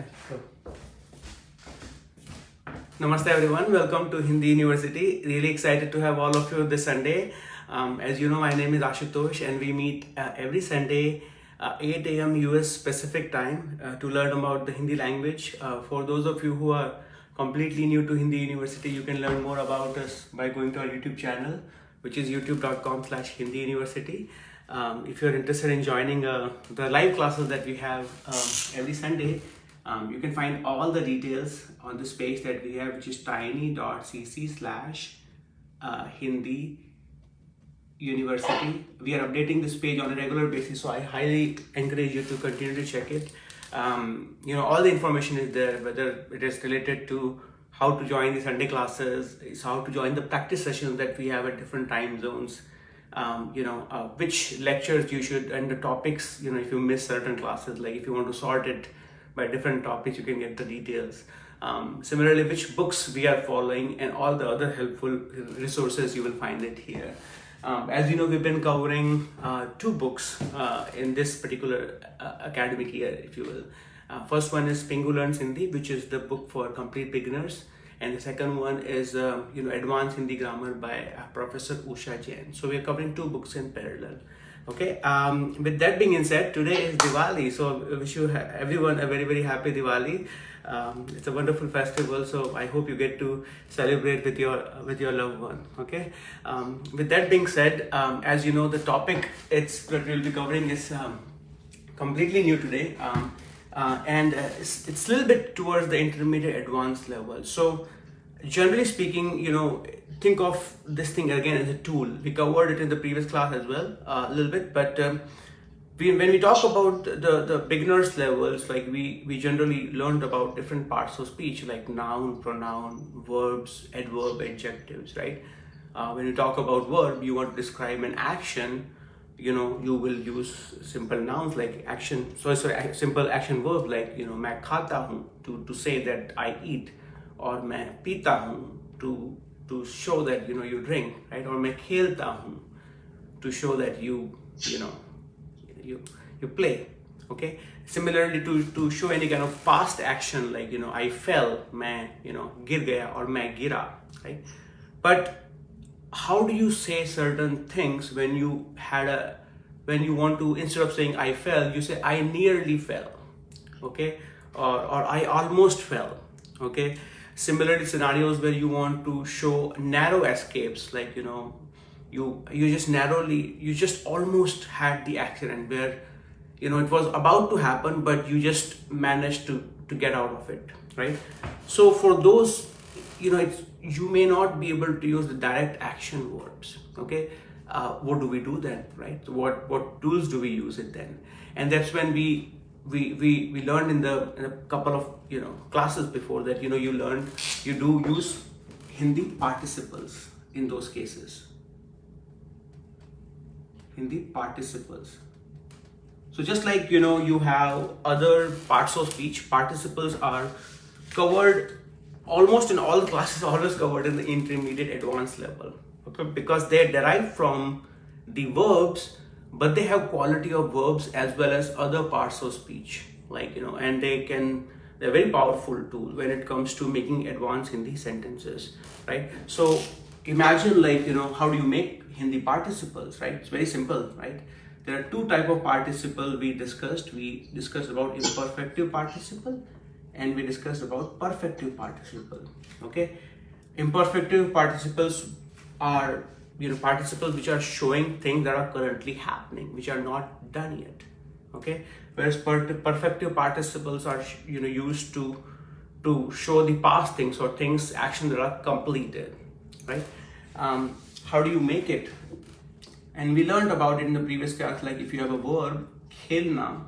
Hi, go. Namaste everyone, welcome to Hindi University. Really excited to have all of you this Sunday. As you know, my name is Ashutosh and we meet every Sunday 8 a.m. US Pacific time to learn about the Hindi language. For those of you who are completely new to Hindi University, you can learn more about us by going to our YouTube channel, which is youtube.com/Hindi University. If you're interested in joining the live classes that we have every Sunday, you can find all the details on this page that we have, which is tiny.cc/Hindi University. We are updating this page on a regular basis, so I highly encourage you to continue to check it. All the information is there, whether it is related to how to join the Sunday classes, is how to join the practice sessions that we have at different time zones, which lectures you should, and the topics, if you miss certain classes, like if you want to sort it by different topics, you can get the details. Similarly, which books we are following and all the other helpful resources, you will find it here. As you know, we've been covering two books in this particular academic year, if you will. First one is Pingu Learns Hindi, which is the book for complete beginners. And the second one is, Advanced Hindi Grammar by Professor Ashu Ji. So we are covering two books in parallel. Okay, with that being said, today is Diwali, so I wish you everyone a very, very happy Diwali. It's a wonderful festival, so I hope you get to celebrate with your loved one. Okay, with that being said, as you know, the topic that we'll be covering is completely new today, and it's a little bit towards the intermediate advanced level. So generally speaking, think of this thing again as a tool. We covered it in the previous class as well, a little bit, but when we talk about the beginners levels, like we generally learned about different parts of speech, like noun, pronoun, verbs, adverb, adjectives, right? When you talk about verb, you want to describe an action, you will use simple nouns like action, simple action verb like, मैं खाता हूँ, to say that I eat, or मैं पीता हूँ, to show that you drink, right? Or मैं खेलता हूँ, to show that you play. Okay, similarly to show any kind of past action like I fell, मैं गिर गया, or मैं गिरा, right? But how do you say certain things when you want to, instead of saying I fell, you say I nearly fell, okay, or I almost fell, okay? Similarly, scenarios where you want to show narrow escapes, like you just almost had the accident where it was about to happen, but you just managed to get out of it, right? So for those, you may not be able to use the direct action verbs, okay? What do we do then, right? So what tools do we use it then? And that's when we learned in a couple of classes before that, you do use Hindi participles in those cases. Hindi participles. So just like you have other parts of speech, participles are covered almost in all the classes, always covered in the intermediate advanced level, okay? Because they derive from the verbs, but they have quality of verbs as well as other parts of speech, like and they're very powerful tool when it comes to making advanced Hindi sentences, right? So imagine, like how do you make Hindi participles, right? It's very simple, right? There are two type of participle we discussed about imperfective participle, and we discussed about perfective participle, okay? Imperfective participles are participles which are showing things that are currently happening, which are not done yet, okay? Whereas perfective participles are used to show the past things or actions that are completed, right? How do you make it? And we learned about it in the previous class, like if you have a verb khelna,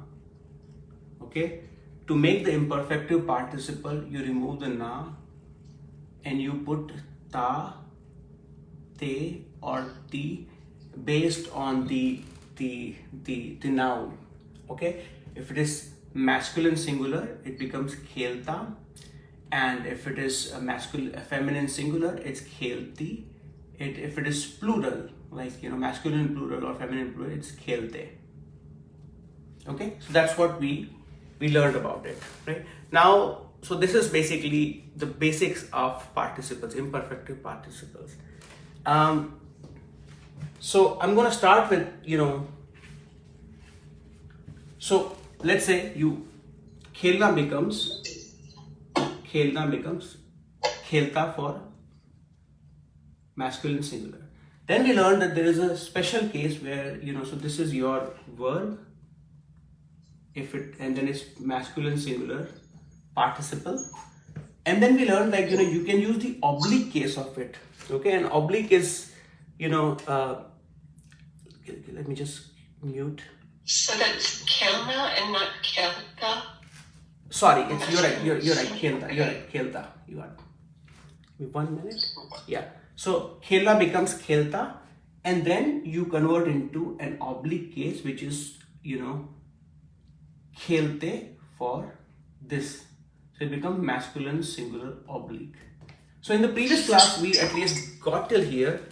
okay, to make the imperfective participle, you remove the na and you put ta, te, or ti based on the noun, okay? If it is masculine singular, it becomes khelta, and if it is a feminine singular, it's khelti. If it is plural, like masculine plural or feminine plural, it's khelte. Okay, so that's what we we learned about it, right? Now, so this is basically the basics of participles, imperfective participles. So I'm going to start with, so let's say khelna becomes khelta for masculine singular. Then we learned that there is a special case where, so this is your verb, and then it's masculine singular participle. And then we learned that, you can use the oblique case of it. Okay, and oblique is, let me just mute. So that's kelna and not kelta? Sorry, you're right, khelta, you're right, khelta. You got it. 1 minute? Yeah. So khelna becomes khelta, and then you convert into an oblique case, which is, khelte for this. So it becomes masculine singular oblique. So in the previous class, we at least got till here,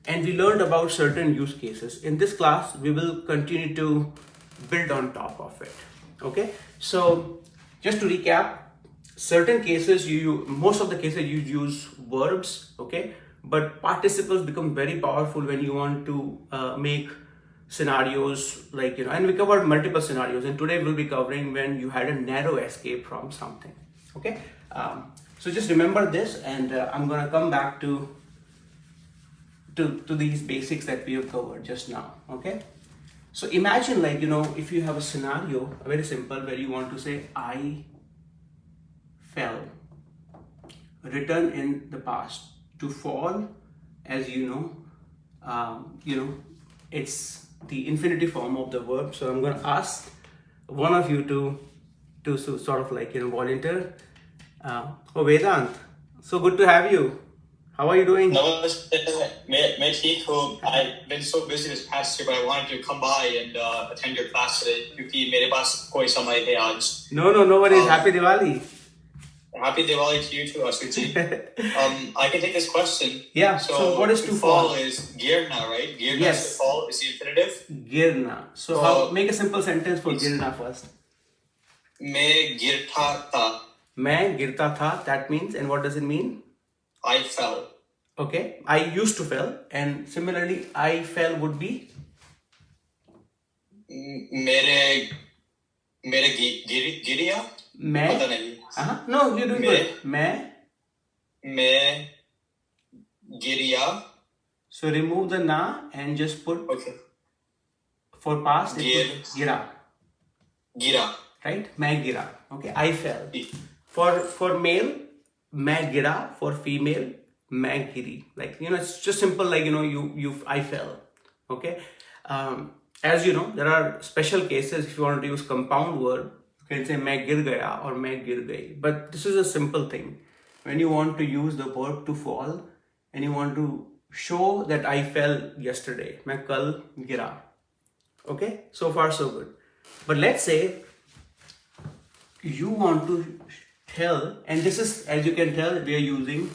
and we learned about certain use cases. In this class, we will continue to build on top of it. Okay. So just to recap, certain cases most of the cases you use verbs. Okay. But participles become very powerful when you want to make scenarios like, and we covered multiple scenarios, and today we'll be covering when you had a narrow escape from something. Okay. So just remember this, and I'm going to come back to these basics that we have covered just now. Okay. So imagine, like, if you have a scenario, very simple, where you want to say, I fell, written in the past. To fall, as it's the infinitive form of the verb. So I'm going to ask one of you to sort of like, volunteer. Vedant, so good to have you. How are you doing? Namaste. I've been so busy this past year, but I wanted to come by and attend your class today. Because मेरे पास कोई समय है आज. No worries. Happy Diwali. Happy Diwali to you too, Ashu Ji. I can take this question. Yeah. So what is to fall? Is girna, right? Girna Yes. Is to fall is the infinitive. Girna. So make a simple sentence for girna first. मैं गिरता था. मैं गिरता था. That means, and what does it mean? I fell. Okay. I used to fall, and similarly, I fell would be. मेरे गिरिया. मैं. पता नहीं. No, you're doing good. मैं गिरिया. So remove the na and just put. Okay. For past, gira. Gira. Right? मैं गिरा. Okay. I fell. For male, मैं गिरा. For female, मैं गिरी. Like, it's just simple. Like, I fell. Okay. As you know, there are special cases. If you want to use compound word, you can say मैं गिर गया or मैं गिर गई. But this is a simple thing. When you want to use the verb to fall and you want to show that I fell yesterday, मैं कल गिरा. Okay, so far so good. But let's say you want to tell, and this is, as you can tell, we are using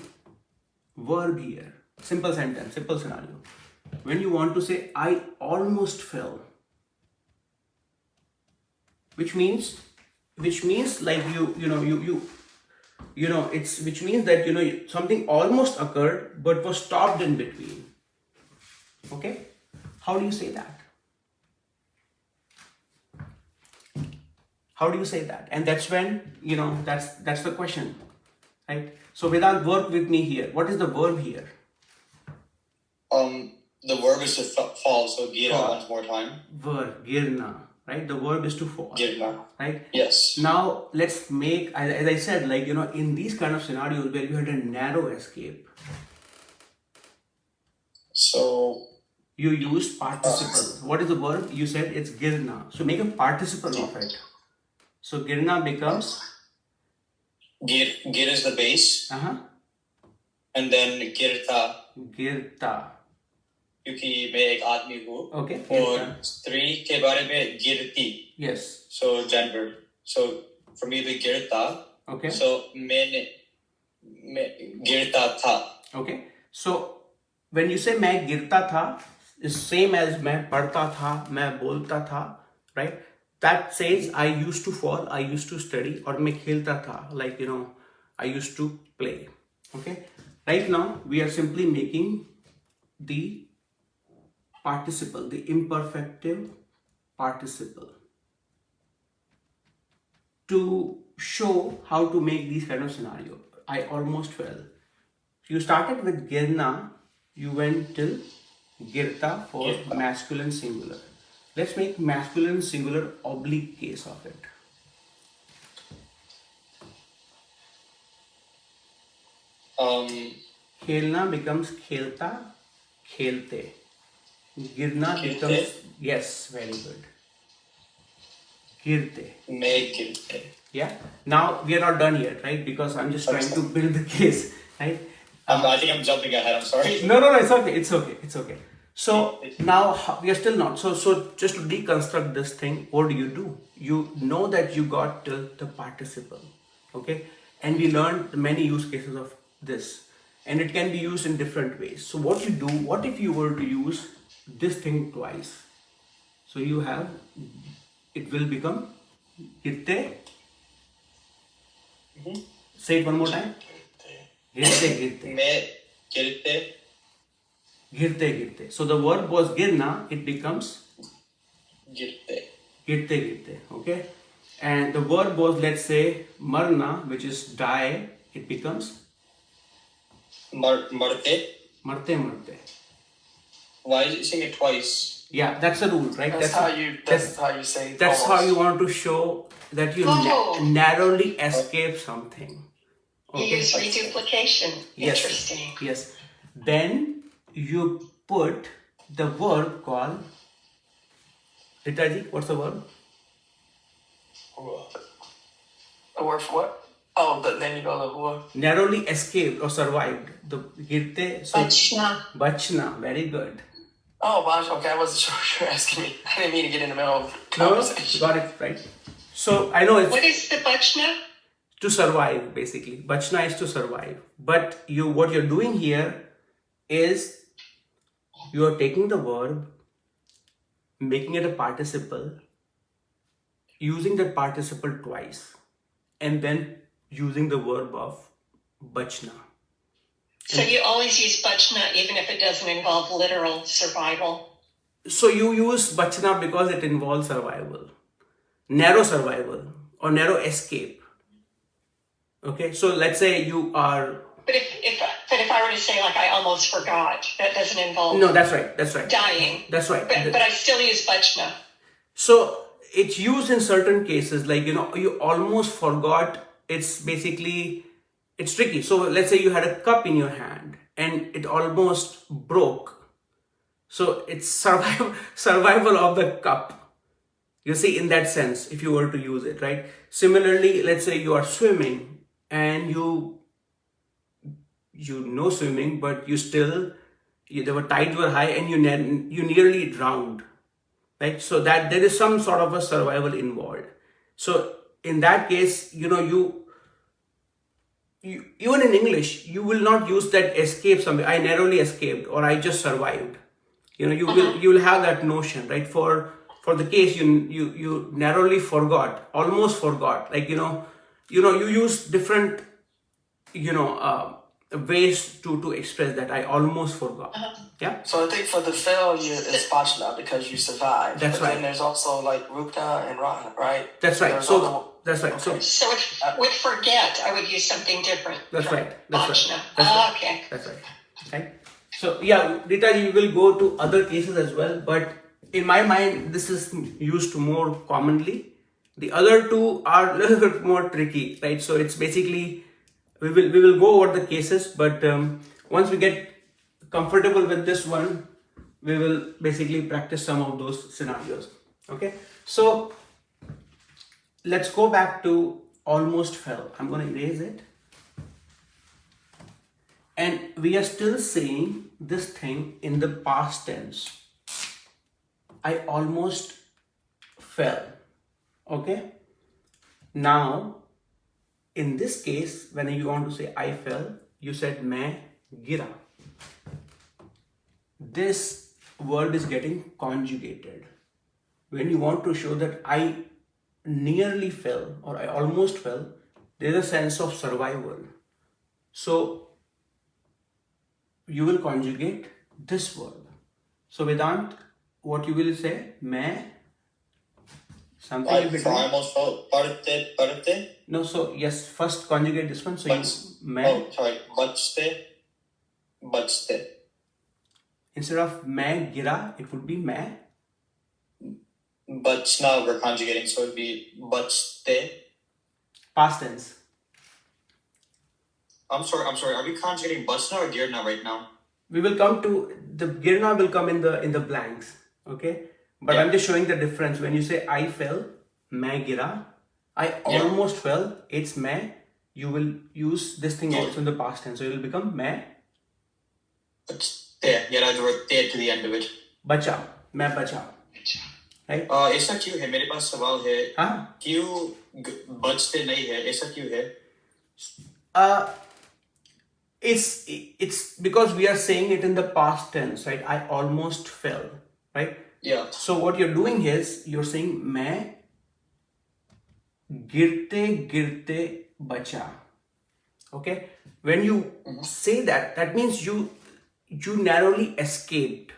verb here. Simple sentence, simple scenario. When you want to say I almost fell, which means like which means that something almost occurred but was stopped in between. Okay, how do you say that? How do you say that? And that's when that's the question, right? So Vedant, work with me here. What is the verb here? The verb is to fall. So gira once more time. Verb girna. Right? The verb is to fall. Girna. Right? Yes. Now, let's make, as I said, like, in these kind of scenarios where you had a narrow escape. So. You use participle. What is the verb? You said it's girna. So make a participle of it. So girna becomes? Gir is the base. And then girta. Girta. क्योंकि मैं एक आदमी हूँ. Okay. और स्त्री के बारे में गिरती. Yes. So gender. So for me the girta. Okay. So मैं गिरता था. Okay. So when you say मैं गिरता था, is same as मैं पढ़ता था, मैं बोलता था, right? that says I used to fall, I used to study, or मैं खेलता था, like I used to play. Okay. Right now we are simply making the participle, the imperfective participle, to show how to make these kind of scenario. I almost fell. You started with girna, you went till girta for masculine singular. Let's make masculine singular oblique case of it. Khelna becomes khelta, khelte. Girna becomes, yes, very good. Girte. Make it. Yeah. Now we are not done yet, right? Because I'm just trying to build the case, right? I think I'm jumping ahead. I'm sorry. No, it's okay. It's okay. It's okay. So now we are still not. So just to deconstruct this thing, what do? You know that you got till the participle, okay? And we learned many use cases of this, and it can be used in different ways. So what you do? What if you were to use this thing twice? So you have, it will become girte. Say it one more time. Girte. Me girte. Girte. So the verb was girna, it becomes girte. Okay. And the verb was, let's say, marna, which is die, it becomes Marte. marte. Why is it saying it twice? Yeah, that's the rule, right? That's how you say. That's almost. how you want to show that you narrowly escape something. You use reduplication. Yes. Interesting. Yes. Then you put the verb called, Ritaji, what's the verb? A word for what? Oh, then you go to hua. Narrowly escaped or survived. The girte. So Bachna. Bachna. Very good. Oh, gosh. Okay, I wasn't sure what you were asking me. I didn't mean to get in the middle of No, conversation. got it right. So I know it's What is the bachna? to survive, basically. Bachna is to survive. But what you're doing here is you are taking the verb, making it a participle, using that participle twice, and then using the verb of bachna. So you always use bachna even if it doesn't involve literal survival. So you use bachna because it involves survival, narrow survival or narrow escape. Okay, so let's say you are. But if I were to say like I almost forgot, that doesn't involve No, that's right. dying. That's right. But I still use bachna. So it's used in certain cases, like you almost forgot. It's basically, it's tricky. So let's say you had a cup in your hand and it almost broke. So it's survival of the cup. You see, in that sense, if you were to use it, right? Similarly, let's say you are swimming and you know swimming, but the tides were high and you nearly drowned, right? So that there is some sort of a survival involved. So in that case, you even in English, you will not use that escape something. I narrowly escaped or I just survived. You will have that notion, right? For the case you narrowly forgot, almost forgot, like you use different ways to express that I almost forgot. Yeah. So I think for the failure, it's bachna because you survived. That's but right. Then there's also like rupta and ratna, right? That's right. There's So other- that's right. Okay. So with forget, I would use something different. That's from right. That's bachna. right. That's right. Okay. That's right. Okay. So yeah, Rita, you will go to other cases as well, but in my mind, this is used more commonly. The other two are a little bit more tricky, right? So it's basically we will go over the cases, but once we get comfortable with this one, we will basically practice some of those scenarios. Okay, so let's go back to almost fell. I'm going to erase it. And we are still saying this thing in the past tense. I almost fell. Okay. Now, in this case, when you want to say I fell, you said main gira. This word is getting conjugated. When you want to show that I nearly fell or I almost fell, there's a sense of survival. So you will conjugate this verb. So Vedant, what you will say? मैं something in between. I almost felt parte. No, so yes, first conjugate this one. So मैं. Oh, sorry. Bachte. Instead of मैं गिरा, it would be मैं. Bachna we're conjugating, so it would be bachte. Past tense. I'm sorry. Are we conjugating bachna or girna right now? We will come to the girna will come in the blanks, okay? But I'm just showing the difference. When you say I fell, मैं गिरा, I almost fell, it's मैं. You will use this thing also in the past tense, so it will become मैं. Bachte. Yeah, add the word te to the end of it. बचा, मैं बचा. Right? ऐसा क्यों है? मेरे पास सवाल है. हाँ? क्यों बचते नहीं है? ऐसा क्यों है? It's because we are saying it in the past tense, right? I almost fell, right? Yeah. So what you're doing is you're saying मैं गिरते गिरते बचा. Okay? When you say that, that means you narrowly escaped,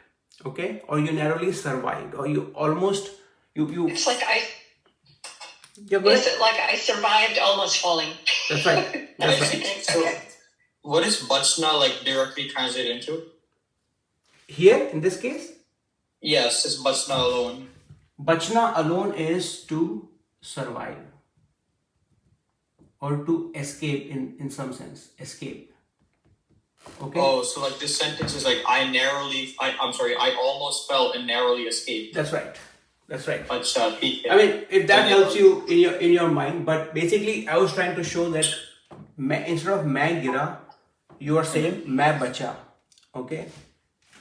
okay? Or you narrowly survived, or you almost you. It's like You're good? Is it like I survived almost falling? That's right. That's right. So, what is bachna like directly translated into? Here in this case, Yes, it's bachna alone. bachna alone is to survive or to escape in some sense. Escape. Okay. Oh, so like this sentence is like I almost fell and narrowly escaped. That's right. That's right. Bacha, I mean, if that helps you in your mind, but basically, I was trying to show that instead of मैं गिरा, you are saying मैं बचा. Okay.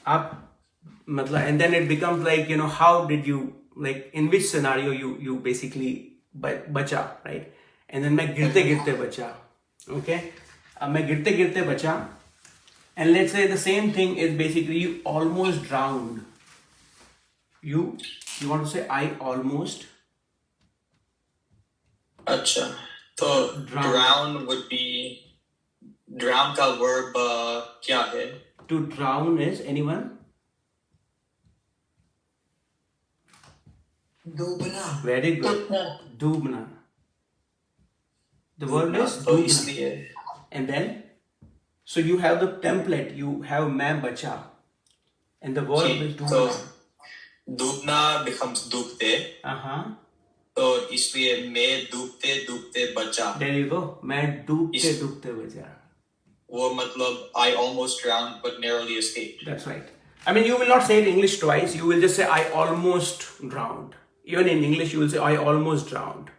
And then it becomes like, how did you, like, in which scenario you basically बचा, right? And then मैं गिरते गिरते बचा. Okay. मैं गिरते गिरते बचा. And let's say the same thing is basically you almost drowned. You want to say I almost. Acha. So drown would be drown ka verb kya hai? To drown is anyone? Dubna. Very good. Dubna. The word is So dubna. And then, so you have the template. You have मैं बचा, and the verb is dubna. So dubna becomes dubte. तो इसलिए मैं डूबते डूबते बचा. There you go. मैं डूबते डूबते बचा. वो मतलब I almost drowned but narrowly escaped. That's right. I mean, you will not say it in English twice. You will just say I almost drowned. Even in English, you will say I almost drowned.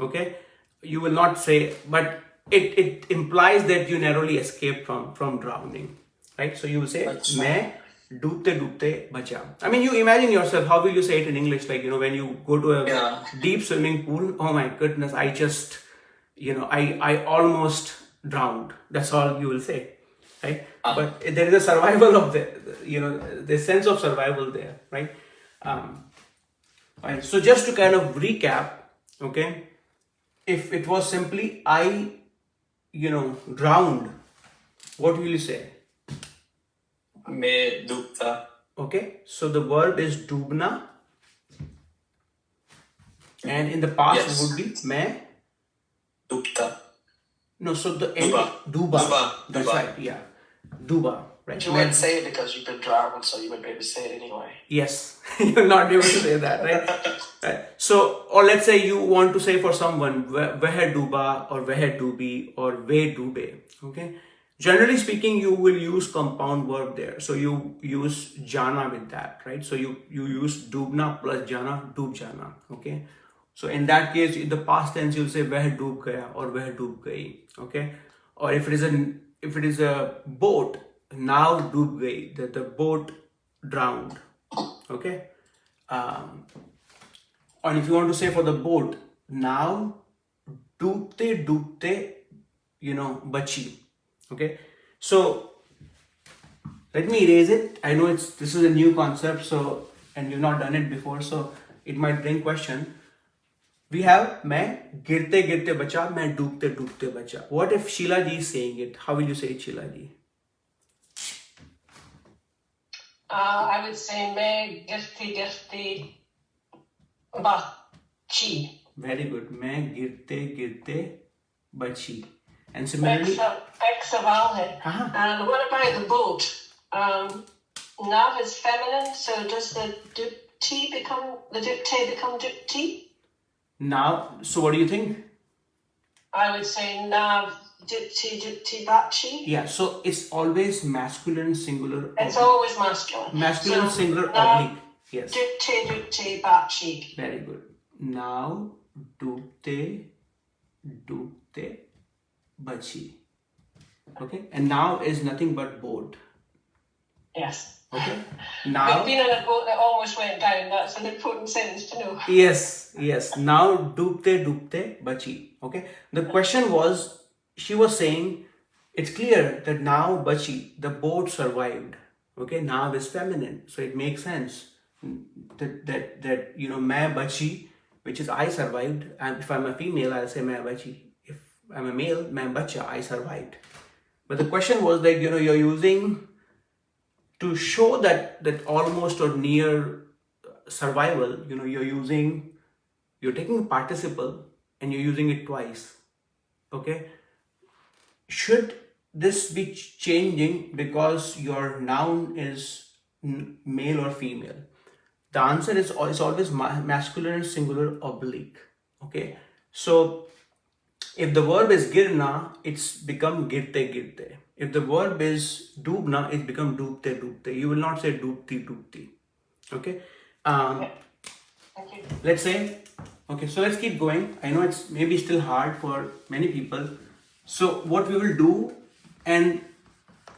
Okay? You will not say, but it implies that you narrowly escaped from drowning. Right? So you will say मैं डूबते डूबते बचा. I mean, you imagine yourself, how will you say it in English? Like, when you go to a deep swimming pool, oh my goodness, I just, I almost drowned. That's all you will say, right? But there is a survival of the sense of survival there, right? Right. So just to kind of recap, okay, if it was simply I, drowned, what will you say? मैं डूबता. Okay, so the verb is Dumna, and in the past it would be मैं डूबता. No, so the end Duba. That's right, yeah, duba, right? You wouldn't say it because you've been drowning, so you wouldn't be able to say it anyway. Yes, you're not able to say that, right? Right. So, or let's say you want to say for someone वह डूबा or वह डूबी or वे डूबे. Okay. Generally speaking, you will use compound verb there. So you use jana with that, right? So you use Dumna plus jana, डूब जाना. Okay. So in that case, in the past tense, you'll say वह डूब गया or वह डूब गई. Okay. Or if it is a boat, now डूब गई, the boat drowned. Okay. And if you want to say for the boat, now डूबते डूबते, बची. Okay, so let me erase it. I know this is a new concept, and you've not done it before, so it might bring question. We have मैं गिरते गिरते बचा, मैं डूबते डूबते बचा. What if Sheila Ji is saying it? How will you say it, Sheila Ji? I would say मैं गिरते गिरते बची. Very good. मैं गिरते गिरते बची. And similarly, Ek sawal hai. हाँ. And what about the boat? Nav is feminine, so does the dupti become dupti? Now, so what do you think? I would say nav dupti bachi. Yeah, so it's always masculine singular. It's always masculine. Masculine So, singular nav oblique. Yes. dupti bachi. Very good. Now, डूबते डूबते बची. Okay, and now is nothing but boat. Yes. Okay, We've now been on a boat that almost went down. That's an important sentence to know. yes. Now डूबते डूबते बची. Okay, the question was, she was saying, it's clear that now बची, the boat survived. Okay, now is feminine, so it makes sense that you know मैं बची, which is I survived. And if I'm a female, I'll say मैं बची. If I'm a male, मैं बचा, I survived. But the question was like, you know, you're using to show that almost or near survival, you know, you're taking a participle and you're using it twice. Okay. Should this be changing because your noun is male or female? The answer is always masculine singular oblique. Okay. So if the verb is girna, it's become girte girte. If the verb is dubna, it's become dubte dubte. You will not say dubti dubti. Okay. Thank you. Let's say, okay, so let's keep going. I know it's maybe still hard for many people. So what we will do, and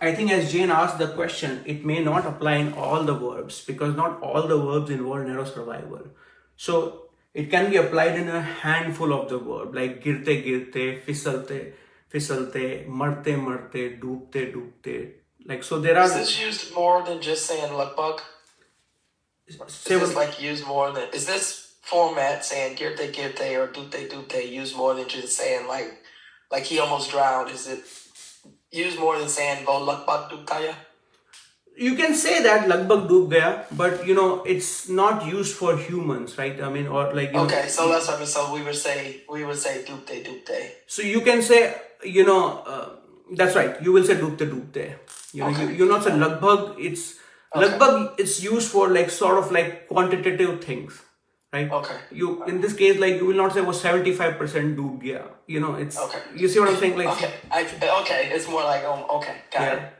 I think as Jane asked the question, it may not apply in all the verbs because not all the verbs involve narrow survival. So it can be applied in a handful of the verb, like girte girte, fisalte fisalte, marte marte, doobte doobte. Like, so there are. Is this used more than just saying luckbug? Is this like used more than, is this format saying girte girte or dupte dupte used more than just saying like he almost drowned? Is it used more than saying bo luckbug duptaya? You can say that lagbag doob gaya, but you know it's not used for humans, right? I mean, or like, you Okay, know, so that's what I mean. So we would say dupte dupte. so you can say, you know, that's right. You will say doobte doobte. You know, Okay. you're not saying lagbag. It's lagbag. It's used for like sort of like quantitative things, right? Okay. You in this case, like you will not say was 75% doob gaya. You know, it's Okay. You see what I'm saying? Like, Okay, okay, it's more like okay, got it.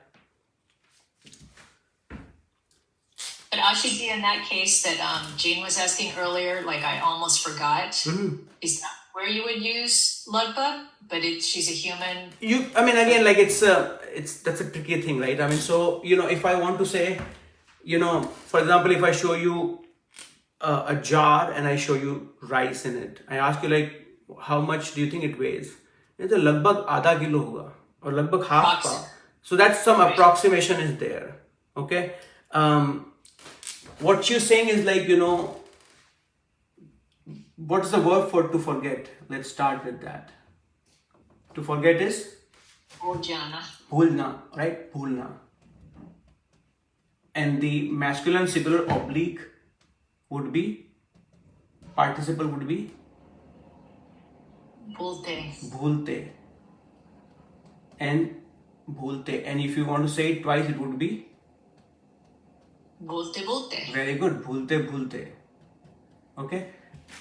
But Ashu Ji, in that case that Jane was asking earlier, like I almost forgot, is that where you would use lugbug? But she's a human. I mean, again, like it's that's a tricky thing, right? I mean, so you know, if I want to say, you know, for example, if I show you a jar and I show you rice in it, I ask you like, how much do you think it weighs? It's a lagbag आधा kilo होगा or lagbag half pa. So that's some approximation is there. Okay. What you're saying is like, you know, what's the verb for to forget? Let's start with that. To forget is Bhojana. bhulna, right? Bhulna. And the masculine singular oblique would be, participle would be Bhulte. bhulte. And bhulte. And if you want to say it twice, it would be Bhulte bhulte. very good. Bhulte bhulte. Okay.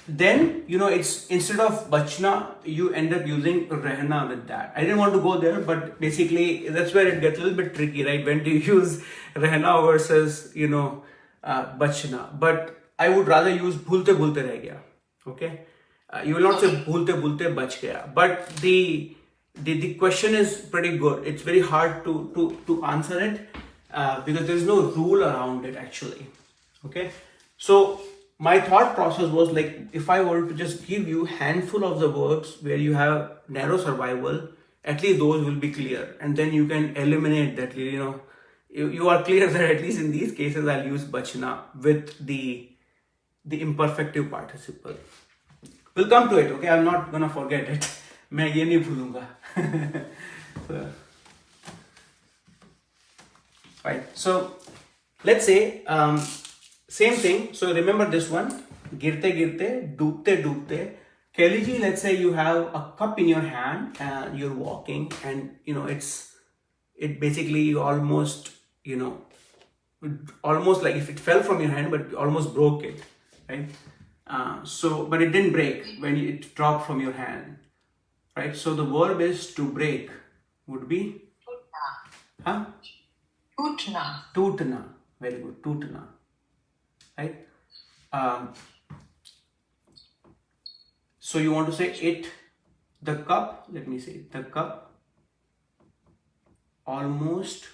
Then, you know, it's instead of bachna, you end up using rehna with that. I didn't want to go there, but basically that's where it gets a little bit tricky, right? When do you use rehna versus, you know, bachna? But I would rather use bhulte bhulte reh gaya. Okay. You will not say bhulte bhulte bach gaya. But the question is pretty good. It's very hard to answer it because there is no rule around it actually. Okay. So my thought process was like, if I were to just give you handful of the verbs where you have narrow survival, at least those will be clear. And then you can eliminate that, you know, you are clear that at least in these cases, I'll use bachna with the imperfective participle. We'll come to it, okay? I'm not gonna forget it. मैं ये नहीं भूलूंगा. Right. So let's say same thing. So remember this one. Girte girte, doobte doobte. Kelly ji, let's say you have a cup in your hand and you're walking, and it basically you almost almost like if it fell from your hand, but you almost broke it, right? But it didn't break when it dropped from your hand, right? So the verb is to break would be, huh? Utna. Tutna. Very good. Tutna. Right? So you want to say it, the cup, let me say, the cup almost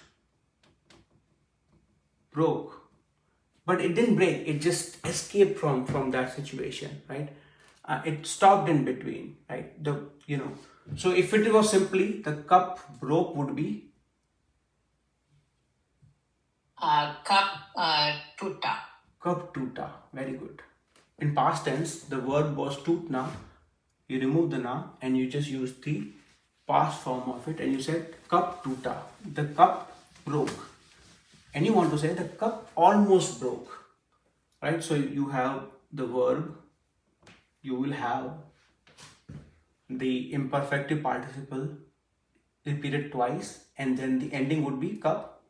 broke. But it didn't break, it just escaped from that situation, right? It stopped in between, right? So if it was simply the cup broke would be Cup tuta. cup tuta. Very good. In past tense, the verb was tutna. You remove the na and you just use the past form of it, and you said cup tuta. The cup broke. And you want to say the cup almost broke, right? So you have the verb, you will have the imperfective participle repeated twice, and then the ending would be cup.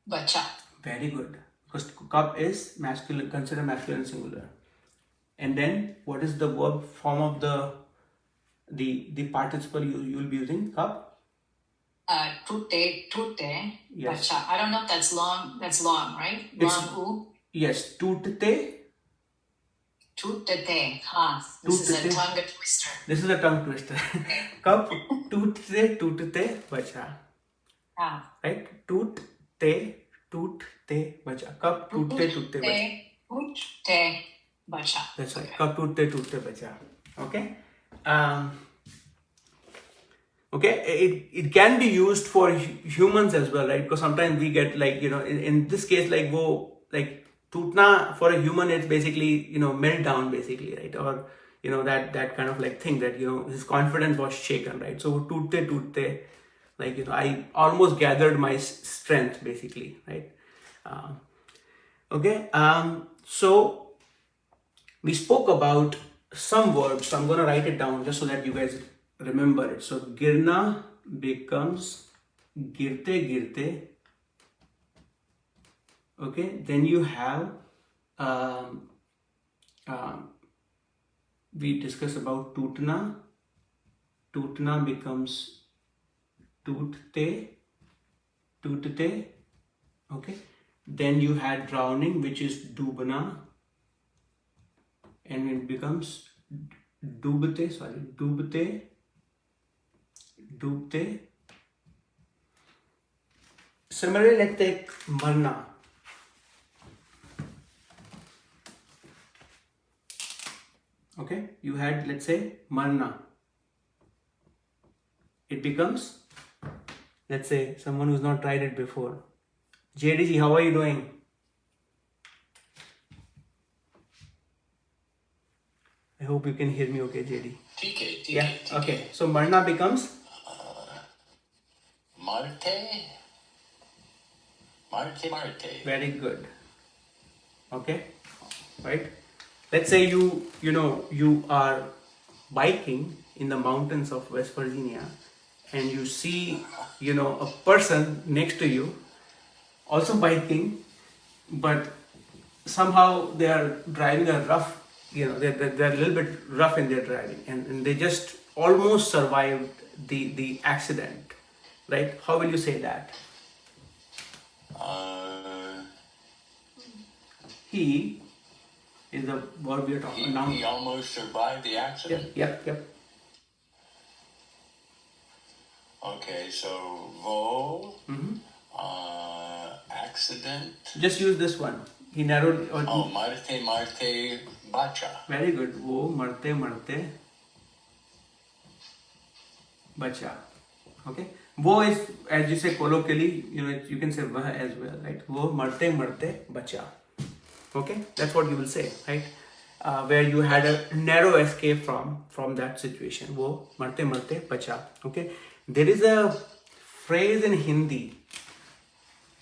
Bacha. Very good. Because cup is masculine, considered masculine singular. And then what is the verb form of the participle you will be using? Cup. Tute, tute, Yes. bacha. I don't know if that's long. That's long, right? Long u. Yes. Tutte. Tutete. This is a tongue twister. This is a tongue twister. Cup. Tutte, tutte, bacha. Right? Tutte, bacha. Cup. Tutte, bacha. Tutte, bacha. That's right. Cup. Tutte, bacha. Okay. Okay, it can be used for humans as well, right? Because sometimes we get in this case, tutna for a human, it's basically, meltdown basically, right? Or, that kind of thing that, his confidence was shaken, right? So tutte, I almost gathered my strength basically, right? Okay, so we spoke about some verbs. So I'm going to write it down just so that you guys remember it. So girna becomes girte. Okay, then you have we discussed about tutna. Tutna becomes tutte. Okay, then you had drowning, which is dubna, and it becomes dubte. Similarly, let's take marna. Okay, you had, let's say, marna. It becomes, let's say, someone who's not tried it before. JDG, how are you doing? I hope you can hear me okay, JD. TK. Yeah, okay. So marna becomes? Marte. Very good. Okay, right? Let's say you are biking in the mountains of West Virginia, and you see, a person next to you also biking, but somehow they are driving a rough, they're a little bit rough in their driving, and they just almost survived the accident, right? How will you say that? He is the verb we are talking about. He almost survived the accident? Yep. Okay, so vo, accident. Just use this one. He narrowed. Marte, bacha. Very good. Wo, marte, bacha. Okay. Wo is, as you say colloquially, you can say vah as well, right? Wo, marte, bacha. Okay. That's what you will say, right? where you had a narrow escape from that situation. Wo marte marte bacha. Okay, there is a phrase in Hindi,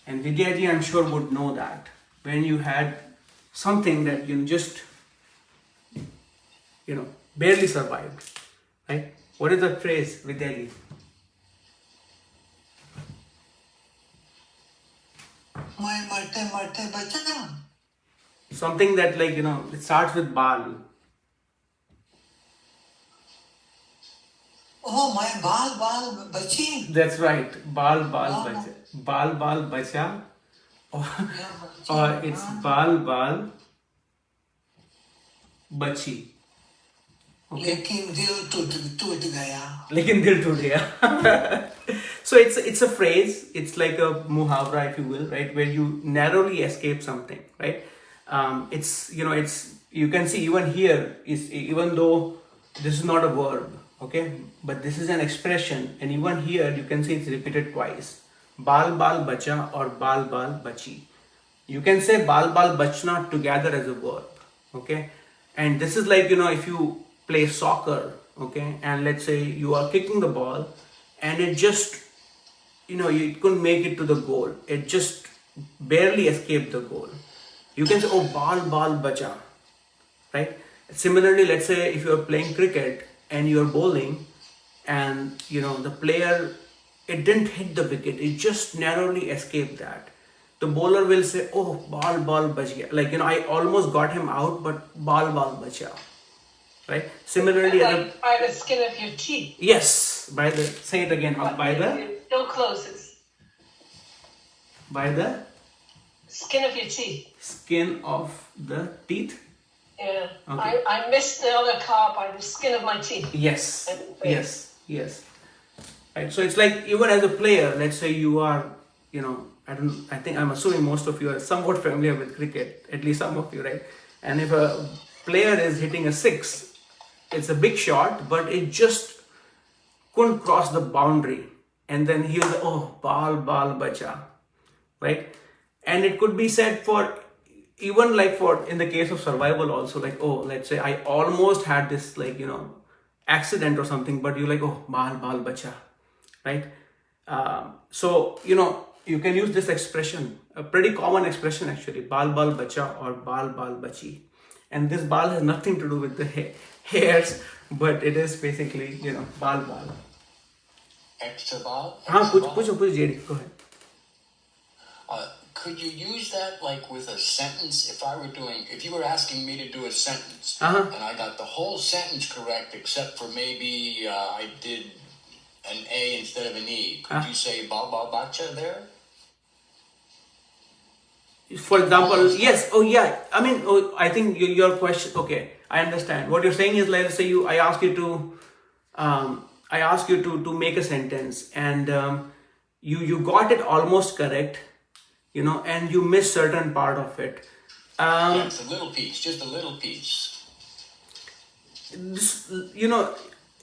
and Vidya ji I'm sure would know that, when you had something that you just barely survived, right? What is the phrase, Vidya ji? Something that it starts with bal. Oh, my bal bachi. That's right, bal bacha. Bal bacha, or it's bal bachi. Okay. लेकिन दिल टूट गया. लेकिन दिल टूट गया. So it's a phrase. It's like a muhavra, if you will, right? Where you narrowly escape something, right? It's you can see even here is, even though this is not a verb, okay, but this is an expression, and even here you can see it's repeated twice. Bal bacha or bal bachi. You can say bal bachna together as a verb, okay, and this is like if you play soccer, okay, and let's say you are kicking the ball and it just you couldn't make it to the goal, it just barely escaped the goal, you can say, oh, bal bacha, right? Similarly, let's say if you are playing cricket and you are bowling and the player, it didn't hit the wicket, it just narrowly escaped that, the bowler will say, oh, bal bach gaya, like I almost got him out, but bal bacha. Right. Similarly, by the skin of your teeth. Yes, by the, say it again. By the, still closes. By the skin of your teeth. Skin of the teeth. Yeah. Okay. I missed the other car by the skin of my teeth. Yes. Yes. Right. So it's like, even as a player, let's say you are, I think I'm assuming most of you are somewhat familiar with cricket, at least some of you, right? And if a player is hitting a six, it's a big shot, but it just couldn't cross the boundary, and then he'll say, oh, bal bacha, right? And it could be said for even like for in the case of survival also, like, oh, let's say I almost had this accident or something, but you're like, oh, bal bacha, right? So you can use this expression, a pretty common expression actually, bal bacha or bal bachi. And this bal has nothing to do with the hairs, but it is basically, bal. Extra bal? Push JD, go ahead. Could you use that like with a sentence? If you were asking me to do a sentence, Uh-huh. and I got the whole sentence correct, except for maybe I did an A instead of an E, could you say bal bacha there? For example, yes. Oh, yeah. I mean, I think your question. Okay, I understand. What you're saying is, let's say I ask you to make a sentence, and you got it almost correct, and you missed certain part of it. Yeah, it's a little piece, just a little piece.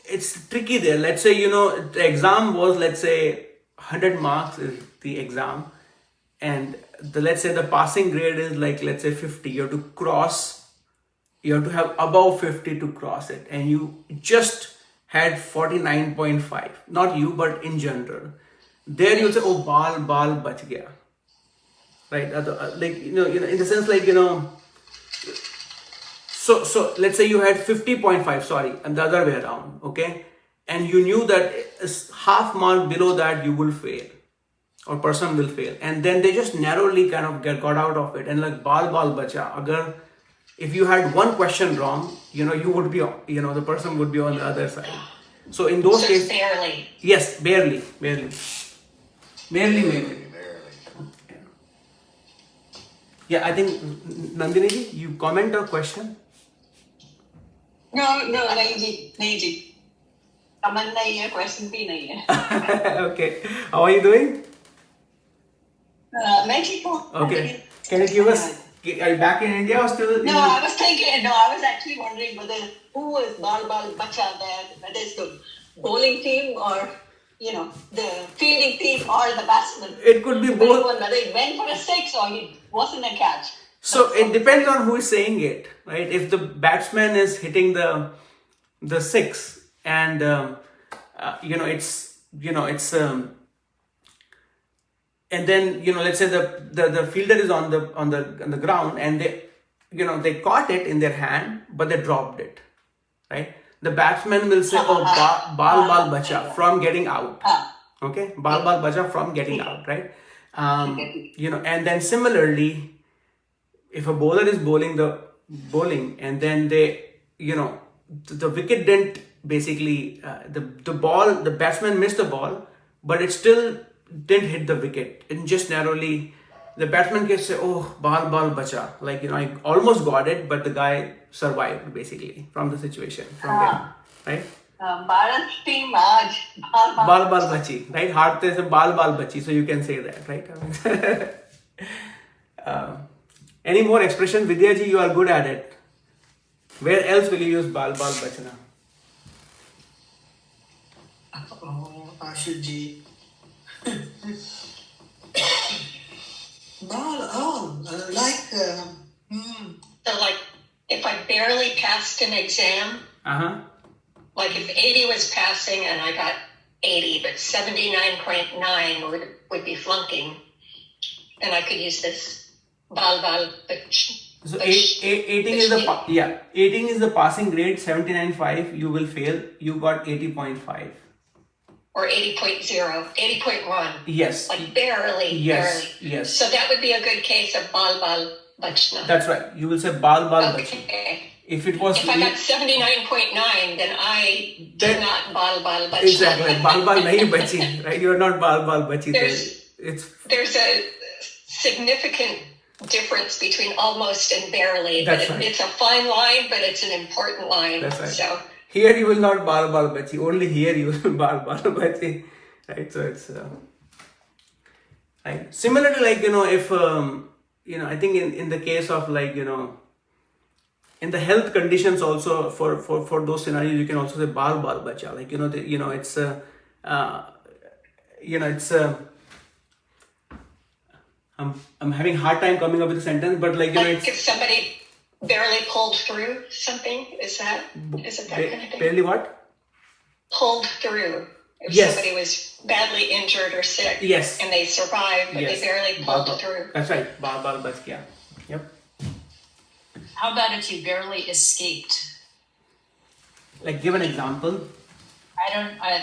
It's tricky there. Let's say the exam was, let's say 100 marks is the exam, and let's say the passing grade is like, let's say 50. You have to have above 50 to cross it, and you just had 49.5. Not you, but in general. There you say, oh, bal bach gaya, right? Like in the sense, like so let's say you had 50.5, sorry, and the other way around, okay, and you knew that half mark below that you will fail, or person will fail, and then they just narrowly kind of got out of it, and like bal bacha, if you had one question wrong, you would be, the person would be on the other side. So in those cases, barely. yes, barely. Yeah, I think Nandini ji, you comment or question? No, नहीं जी. Comment नहीं है, question भी नहीं है. Okay, how are you doing? मैं ठीक हूँ. Okay, can you give us? Are you back in India or still? No, I was actually wondering who is bal bacha there, whether it's the bowling team or the fielding team or the batsman. It could be both. Whether he went for a six or he wasn't a catch. So it depends on who is saying it, right? If the batsman is hitting the six, and and then let's say the fielder is on the ground, and they caught it in their hand, but they dropped it, right? The batsman will say, oh, ball bacha, from getting out. Okay, ball bacha, from getting out, right? And then similarly, if a bowler is bowling and then the wicket didn't basically the batsman missed the ball, but it still didn't hit the wicket. It just narrowly, the batsman can say, oh, ball bacha, like I almost got it, but the guy survived basically from the situation from there, right? Bharat team aaj Bal bachi, right? Heart is a bal bachi, so you can say that, right? Any more expression, Vidya ji? You are good at it. Where else will you use bal bachna? Oh, Ashu Ji. So like if I barely passed an exam, like if 80 was passing and I got 80, but 79.9 would be flunking, then I could use this bal So 18 is the 18 is the passing grade. 79.5 you will fail. You got 80.5 or 80.0, 80.1. Yes, like barely. Yes. So that would be a good case of bal bachna. That's right. You will say bal bachi. Okay. If I got 79.9, then I did not bal bachna. Exactly, bal nahi bachi, right? You are not bal bachi. There's a significant difference between almost and barely. That's right. It's a fine line, but it's an important line. That's right. So here you will not bal bachi. Only here you will bal bachi, right? So it's right. Similarly, like if I think in the case of like in the health conditions also for those scenarios you can also say bal bacha, like it's I'm having hard time coming up with a sentence, but like like if somebody barely pulled through something, is it that kind of thing? Barely what? Pulled through. If Yes. somebody was badly injured or sick, Yes. and they survived, but Yes. they barely pulled through. That's right. Bal bacha. Yep. How about if you barely escaped? Like give an example.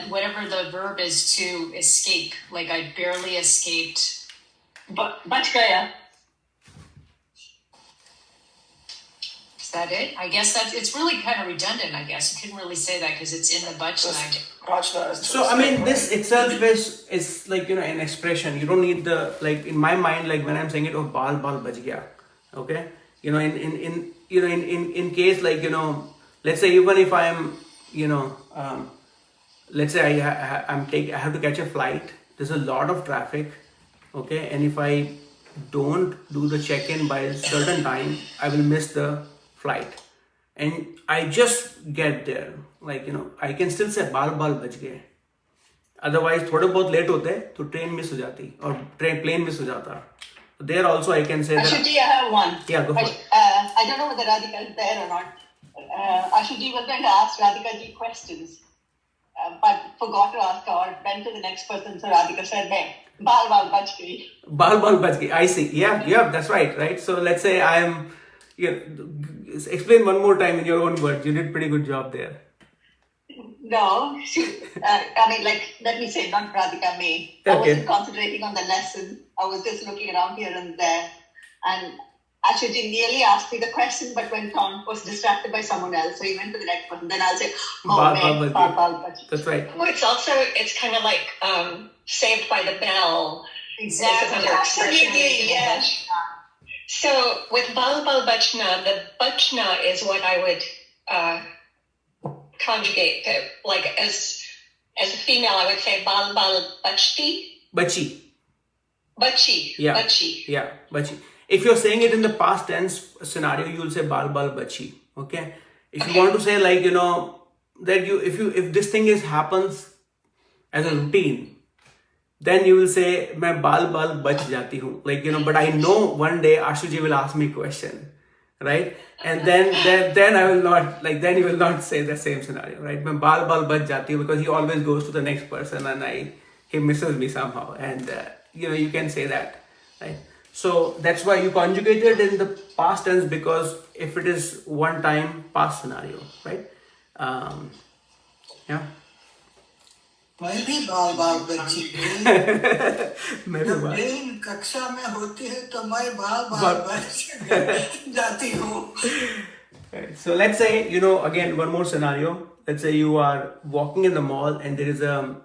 Whatever the verb is to escape. Like I barely escaped. Bach gaya. Is that it? I guess it's really kind of redundant, I guess. You couldn't really say that because it's in the BACHNA. So I mean, this itself is like an expression. You don't need the, like in my mind, like when I'm saying it, oh bal bach gaya, okay. In case like let's say even if I'm let's say I have to catch a flight. There's a lot of traffic, okay, and if I don't do the check-in by a certain time, I will miss the flight, and I just get there, like I can still say bal bach gaye. Otherwise थोड़े बहुत late होते तो train miss हो जाती और plane miss हो जाता. There also I can say Ashu Ji, I have one. Yeah, go for it. I don't know whether Radhika is there or not. Ashu Ji was going to ask Radhika Ji questions, but forgot to ask her or went to the next person. So Radhika said, "Hey, bal bach gayi." Bal bach gaye. I see. Yeah, that's right. So let's say explain one more time in your own words. You did pretty good job there. No, I mean, like, let me say, not Radhika, me. I wasn't concentrating on the lesson. I was just looking around here and there. And Ashu Ji nearly asked me the question, but went on, was distracted by someone else. So he went to the next person. Then I'll say, bal bach. That's right. Oh, it's kind of like Saved by the Bell. Exactly. Absolutely, yes. So with bal bachna, the bachna is what I would conjugate to. Like as a female, I would say bal bachti. Bachi. Yeah. Bachi. If you're saying it in the past tense scenario, you will say bal bachi. Okay. If you want to say like that if this thing happens as a routine, then you will say, मैं बाल बाल बच जाती हूँ. Like, but I know one day Ashu Ji will ask me question, right? And then I will not, like, then you will not say the same scenario, right? मैं बाल बाल बच जाती हूँ, because he always goes to the next person and he misses me somehow. And, you can say that, right? So that's why you conjugate it in the past tense, because if it is one time past scenario, right? Yeah. मैं भी बाल बाल बच्ची मैं भी बाल जब कक्षा में होती है तो मैं बाल बाल बच जाती हूँ. Right. So let's say, again, one more scenario. Let's say you are walking in the mall and there is a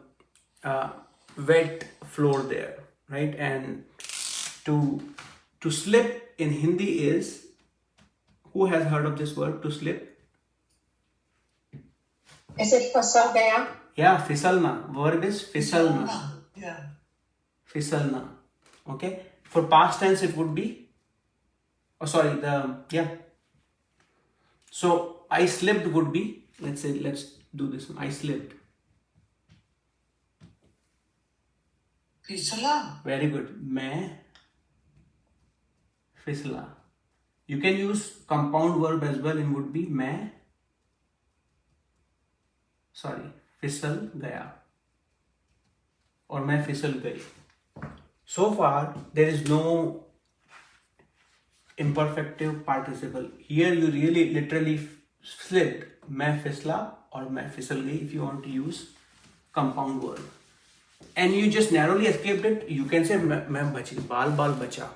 wet floor there, right? And to slip in Hindi is, who has heard of this word, to slip? Is it फसल गया? Yeah, fisalna. Verb is fisalna. Yeah. Fisalna. Okay. For past tense, it would be, So I slipped would be, let's do this one. I slipped. फिसला. Very good. मैं फिसला. You can use compound verb as well and would be मैं फिसल गया और मैं फिसल गई. So far there is no imperfective participle. Here you really literally slipped. मैं फिसला और मैं फिसल गई if you want to use compound verb. And you just narrowly escaped it. You can say मैं बची, बाल बाल बचा.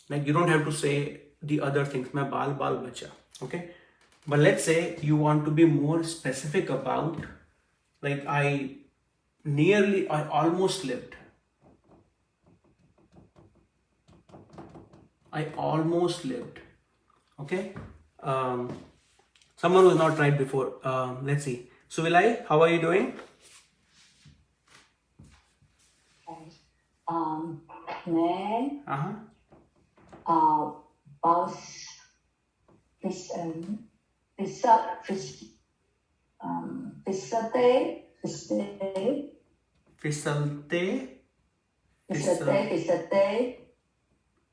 Like, you don't have to say the other things. मैं बाल बाल बचा. Okay? But let's say you want to be more specific about, like, I almost slipped. I almost slipped. Okay? Someone who has not tried before. Let's see. Suvilai, how are you doing? मैं बस फिसलते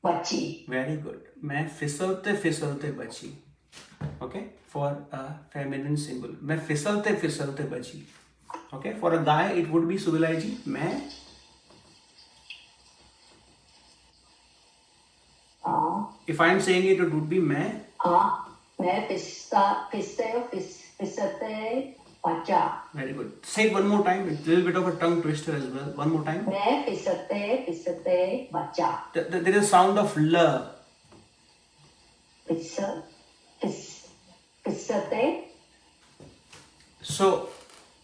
बची. Very good. मैं फिसलते फिसलते बची. Okay? For a feminine single. मैं फिसलते फिसलते बची. Okay? For a guy, it would be Suvilai ji. मैं if I'm saying it, it would be मैं फिसलते बचा. Very good. Say it one more time. It's a little bit of a tongue twister as well. One more time. मैं फिसलते बचा. There is a sound of l. फिसलते. So,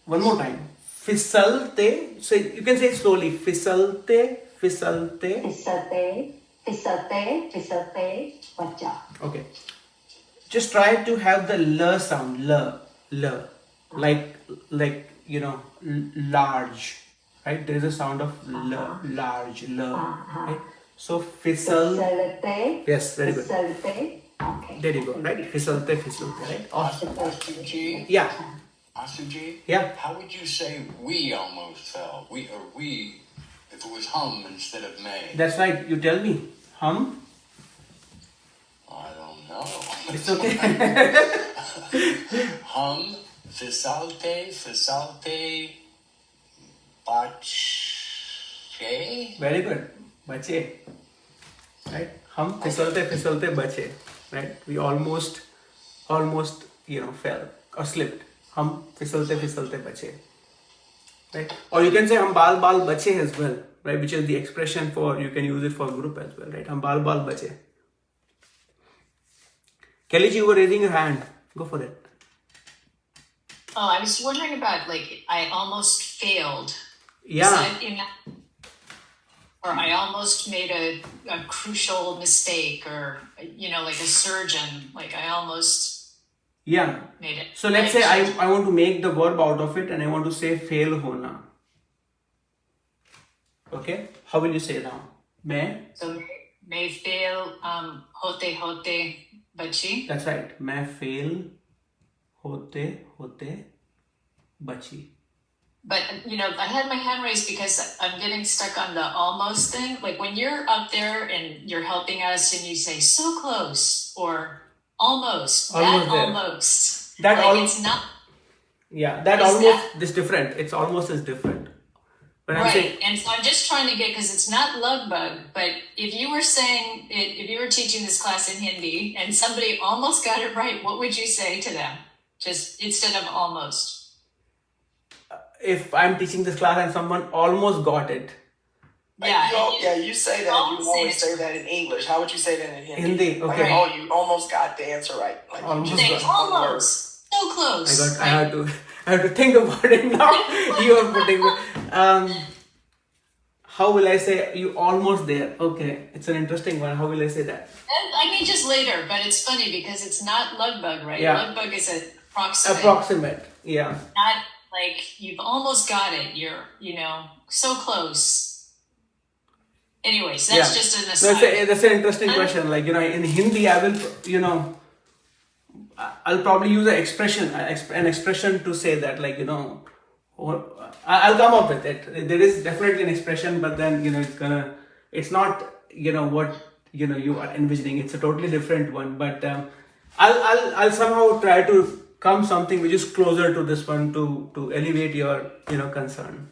one more time. Fisalte. So you can say it slowly. Fisalte, fisalte. फिसलते बचा. Okay. Just try to have the l sound. L. Like, large. Right? There is a sound of l. Large. L. Right? So, fisal. फिसलते. Yes, very good. फिसलते. Okay. There you go. Right? Fisalte, right? Awesome. Ashu Ji? Yeah. Ashu Ji? Yeah. How would you say we almost fell? We, if it was hum instead of may? That's right. You tell me. Hum? I don't know. It's okay. Hum, fisalte, bache. Very good. Bache. Right? Hum fisalte bache. Right? We almost fell or slipped. Hum fisalte bache. Right? Or you can say hum bal bache as well, right? Which is the expression for, you can use it for group as well, right? Hum bal bache. Kelly ji, you were raising your hand. Go for it. Oh, I was wondering about, like, I almost failed. Yeah. Is that in that, or I almost made a crucial mistake, or, like a surgeon, like I almost Yeah. made it. So let's say I want to make the verb out of it and I want to say fail hona. Okay? How will you say now? So may fail hote bachi. That's right. मैं fail होते bachi. But, I had my hand raised because I'm getting stuck on the almost thing. Like when you're up there and you're helping us and you say so close or almost, Almost there. it's not. Yeah, that almost is different. It's almost as different. But Right. And so I'm just trying to get, because it's not lugbug, but if you were saying, if you were teaching this class in Hindi and somebody almost got it right, what would you say to them? Just instead of almost. If I'm teaching this class and someone almost got it. You say that. You always say that in English. How would you say that in Hindi? Hindi, okay. Like, you almost got the answer right. Like, almost. So close. I have to think about it now. You are putting how will I say you almost there? Okay, it's an interesting one. How will I say that? I mean, just later, but it's funny because it's not lugbug, right? Yeah. Lugbug is approximate. Approximate, yeah. Not like you've almost got it. You're, so close. Anyways, that's just an aside. That's an interesting question. Like, in Hindi, I will, I'll probably use an expression to say that, like, I'll come up with it. There is definitely an expression, but then, it's not, what, you are envisioning. It's a totally different one, but I'll somehow try to come something which is closer to this one to alleviate your, concern.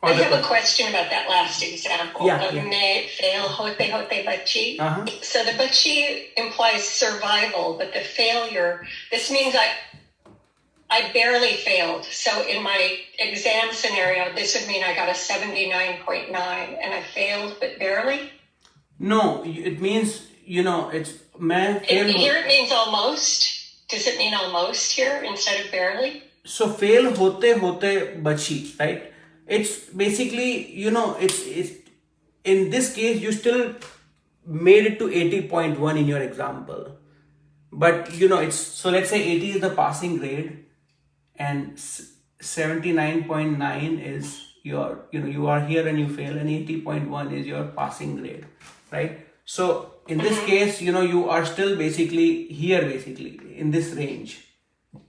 I have a question about that last example of may fail hote bachi. So the bachi implies survival, but the failure, this means I barely failed. So in my exam scenario, this would mean I got a 79.9 and I failed, but barely? No, it means, it's मैं fail. Here it means almost. Does it mean almost here instead of barely? So fail hote bachi, right? It's basically, it's in this case, you still made it to 80.1 in your example. But, so let's say 80 is the passing grade and 79.9 is your, you are here and you fail, and 80.1 is your passing grade, right? So in this case, you are still basically here, in this range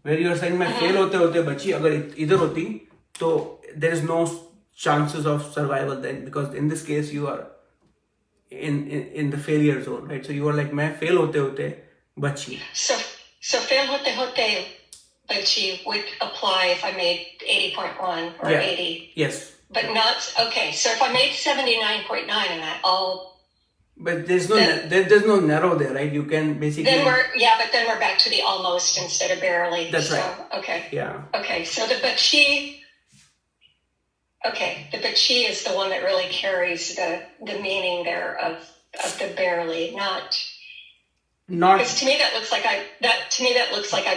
where you are saying, "मैं fail होते बची अगर इधर होती तो there is no chances of survival then, because in this case you are in the failure zone, right? So you are like, मैं fail होते बची." So fail hote bachi would apply if I made 80.1 or 80. Yes. But not, okay, so if I made 79.9 and but there's no narrow there, right? You can basically. Then we're back to the almost instead of barely. That's right. Okay. Yeah. Okay, so the bachi is the one that really carries the meaning there of the barely, not. Because to me that looks like I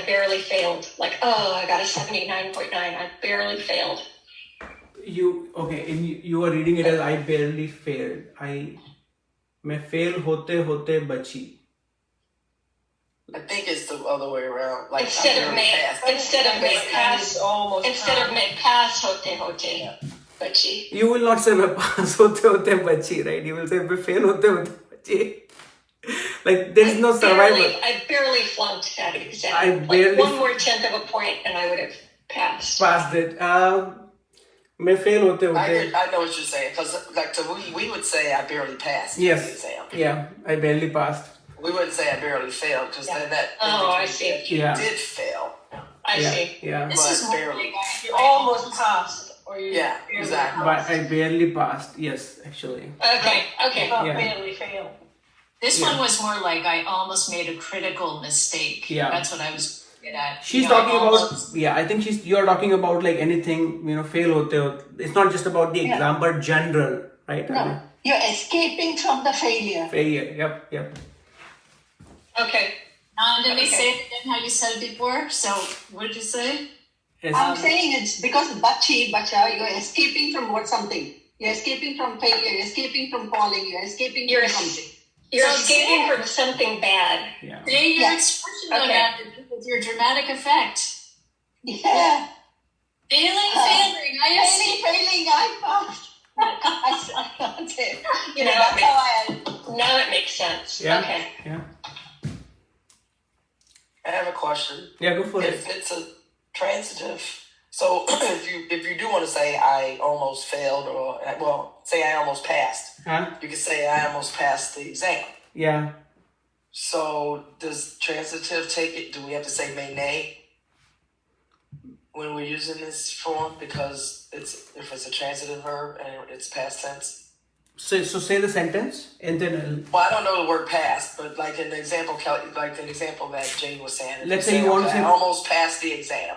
barely failed. Like, I got a 79.9. I barely failed. You are reading it as I barely failed. मैं fail होते बची. I think it's the other way around. Like instead of may pass hote bachi. You will not say मैं pass होते बची, right? You will say मैं fail होते बची. Like there is no survival. I barely flunked that exam. One more tenth of a point and I would have passed. Passed it. मैं fail होते I know what you're saying, because like we would say I barely passed the exam. Yeah, I barely passed. We wouldn't say I barely failed, because then that I see. You did fail. I see. Yeah. This is barely. You almost passed. Or you exactly. But I barely passed. Yes, actually. Okay. Barely failed. This one was more like I almost made a critical mistake. Yeah. That's what I was. She's talking about, I think you're talking about like anything, fail hote. It's not just about the exam, but general, right? No, you're escaping from the failure. Yep. Okay. Now, let me say it again how you said it before. So, what did you say? Yes. I'm saying it's because bacha, you're escaping from something. You're escaping from failure, you're escaping from falling, you're escaping from something. You're escaping from something bad. Yeah. Your expression though had to do with your dramatic effect. Yeah. Failing. I passed. I can't say it. Now it makes sense. Yeah. Okay. Yeah. I have a question. Yeah, go for it. If it's a transitive, So if you do want to say I almost failed, or well, say I almost passed, you can say I almost passed the exam. Yeah. So does transitive take it? Do we have to say may nay when we're using this form, because if it's a transitive verb and it's past tense? So say the sentence and then. Well, I don't know the word past, but like in the example, that Jane was saying. Let's say you want to say I almost passed the exam.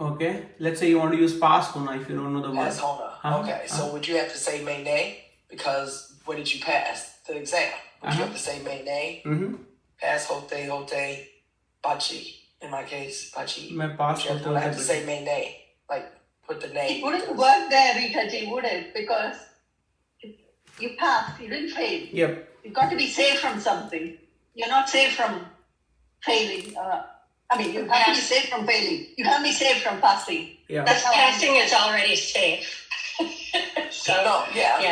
Okay. Let's say you want to use past hona if you don't know the word. Past hona. Okay. So would you have to say may nay? Because what did you pass? The exam. Would you have to say may nay? Mm-hmm. Pass hote bachi. In my case, bachi. मैं pass hote. I have to say may nay. Like put the name. It wouldn't work there, Rita Ji, would it? Because you passed, you didn't fail. Yep. You've got to be safe from something. You're not safe from failing. You have to be safe from failing. You can't be safe from passing. Yeah. That's how Passing is already safe. So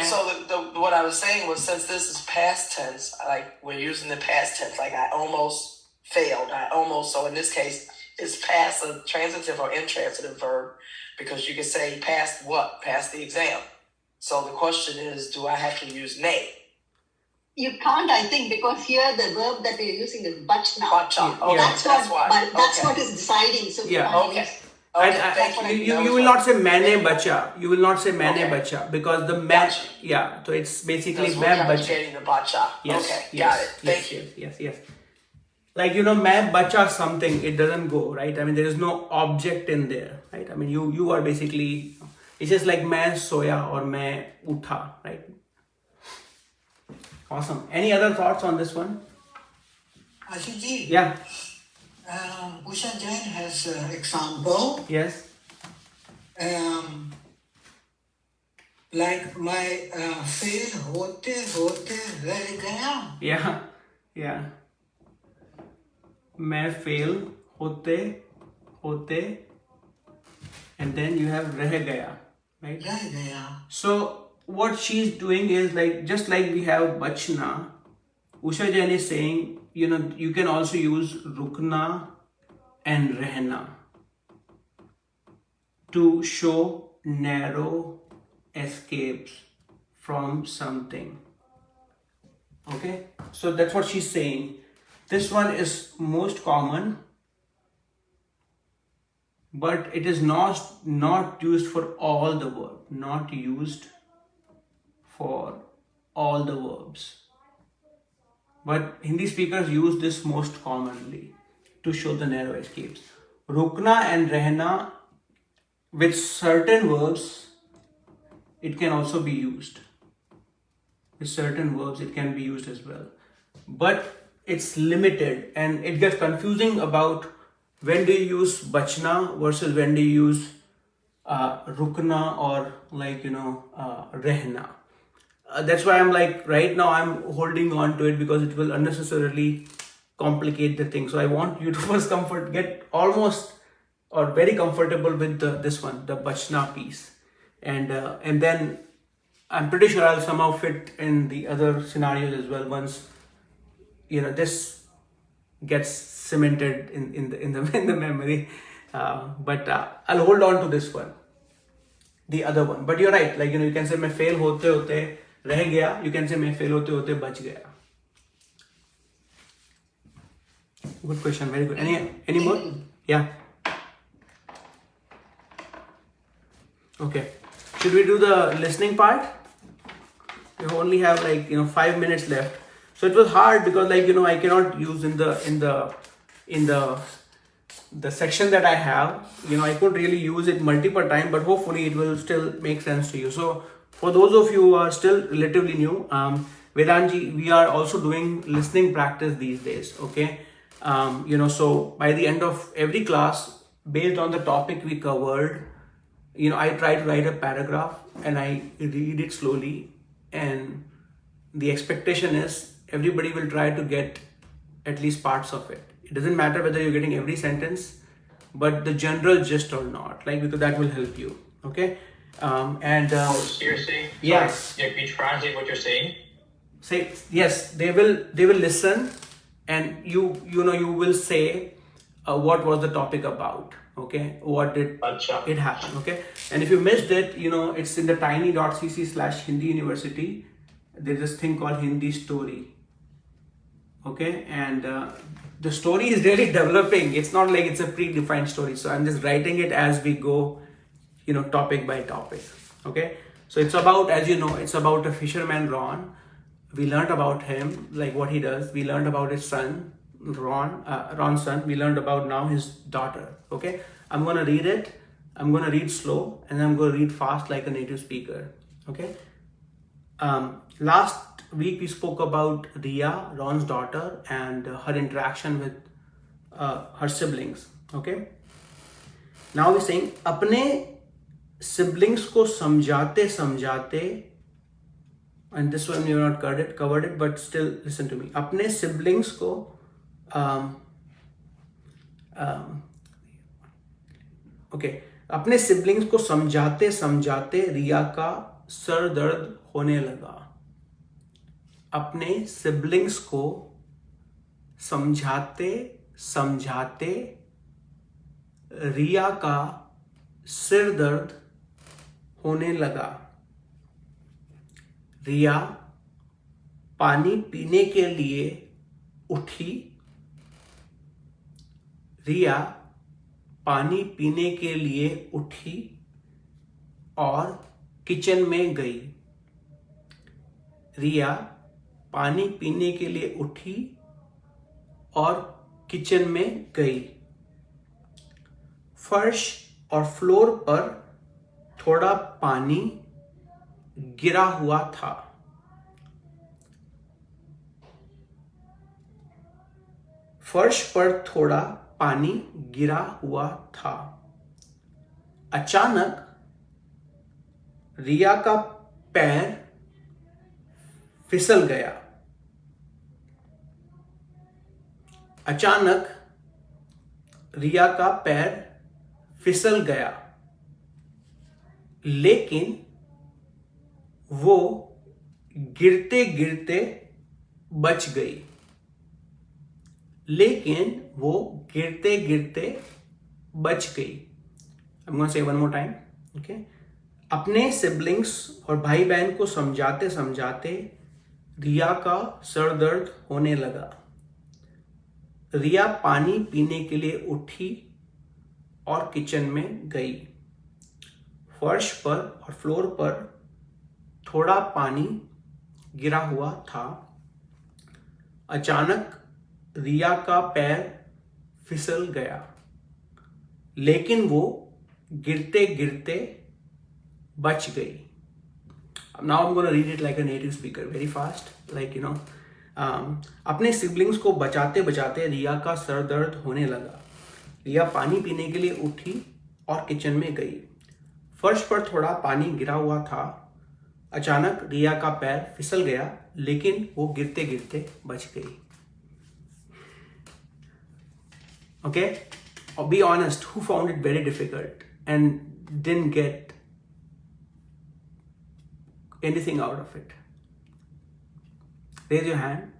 So what I was saying was, since this is past tense, like we're using the past tense, like I almost failed. So in this case, it's past a transitive or intransitive verb, because you can say past what? Past the exam. So the question is, do I have to use nay? You can't, I think, because here the verb that we're using is BACHNA. Bacha. Okay, That's what is deciding. So you will not say maine bacha. You will not say maine bacha, because the yeah. So it's basically main bacha. The bacha. Yes. Okay. Yes, Got it. Thank you. Yes. Like main bacha something, it doesn't go, right? I mean, there is no object in there, right? I mean, you are basically, it's just like main soya or main utha, right? Awesome. Any other thoughts on this one? Ashu Ji. Yeah. Usha Jain has an example. Yes. Like my fail hote reh gaya. Yeah. मैं fail होते and then you have रह गया, right? Reh gaya. So what she's doing is, like, just like we have bachna, Usha Jain is saying, you can also use rukna and rehna to show narrow escapes from something. Okay, so that's what she's saying. This one is most common, but it is not used for all the verb, not used for all the verbs. But Hindi speakers use this most commonly to show the narrow escapes. Rukna and rehna, with certain verbs, it can also be used. With certain verbs, it can be used as well. But it's limited, and it gets confusing about when do you use bachna versus when do you use rukna or rehna. That's why I'm like, right now I'm holding on to it, because it will unnecessarily complicate the thing. So I want you to first get almost or very comfortable with this one, the bachna piece, and then I'm pretty sure I'll somehow fit in the other scenarios as well once this gets cemented in the memory. But I'll hold on to this one, the other one. But you're right, like you can say मैं fail होते रह गया. You can say मैं fail होते बच गया. Good question, very good. Any more? Yeah. Okay. Should we do the listening part? We only have 5 minutes left. So it was hard because I cannot use in the section that I have. I could really use it multiple times, but hopefully it will still make sense to you. So for those of you who are still relatively new, Vedanji, we are also doing listening practice these days. Okay. So by the end of every class, based on the topic we covered, I try to write a paragraph and I read it slowly, and the expectation is everybody will try to get at least parts of it. It doesn't matter whether you're getting every sentence, but the general gist or not, because that will help you. Okay. Seriously? Yes. Can you translate what you're saying? Say yes. They will listen, and you will say what was the topic about. Okay, what did it happen? Okay, and if you missed it, it's in the tiny.cc/Hindi University. There's this thing called Hindi Story. Okay, and the story is really developing. It's not like it's a predefined story, so I'm just writing it as we go, topic by topic. Okay, so it's about, as you know, it's about a fisherman, Ron. We learned about him, like what he does. We learned about his son, Ron's son. We learned about now his daughter. Okay, I'm gonna read it. I'm gonna read slow, and I'm gonna read fast like a native speaker. Okay. Last week we spoke about Ria, Ron's daughter, and her interaction with her siblings. Okay. Now we're saying अपने siblings को समझाते समझाते, and this one you have not covered it, but still listen to me. अपने siblings को अपने siblings को समझाते समझाते रिया का सर दर्द होने लगा. अपने siblings को समझाते समझाते रिया का सिर दर्द होने लगा. रिया पानी पीने के लिए उठी. रिया पानी पीने के लिए उठी और किचन में गई. रिया पानी पीने के लिए उठी और किचन में गई. फर्श और फ्लोर पर थोड़ा पानी गिरा हुआ था. फर्श पर थोड़ा पानी गिरा हुआ था. अचानक रिया का पैर फिसल गया. अचानक रिया का पैर फिसल गया, लेकिन वो गिरते गिरते बच गई. लेकिन वो गिरते गिरते बच गई. I'm going to say one more time. Okay. अपने सिबलिंग्स और भाई बहन को समझाते समझाते रिया का सर दर्द होने लगा. रिया पानी पीने के लिए उठी और किचन में गई. फर्श पर और फ्लोर पर थोड़ा पानी गिरा हुआ था. अचानक रिया का पैर फिसल गया, लेकिन वो गिरते गिरते बच गई. Now I'm going to read it like a native speaker, very fast, like अपने सिबलिंग्स को बचाते बचाते रिया का सर दर्द होने लगा. रिया पानी पीने के लिए उठी और किचन में गई. फर्श पर थोड़ा पानी गिरा हुआ था. अचानक रिया का पैर फिसल गया, लेकिन वो गिरते गिरते बच गई. Okay, or be honest, who found it very difficult and didn't get anything out of it? Raise your hand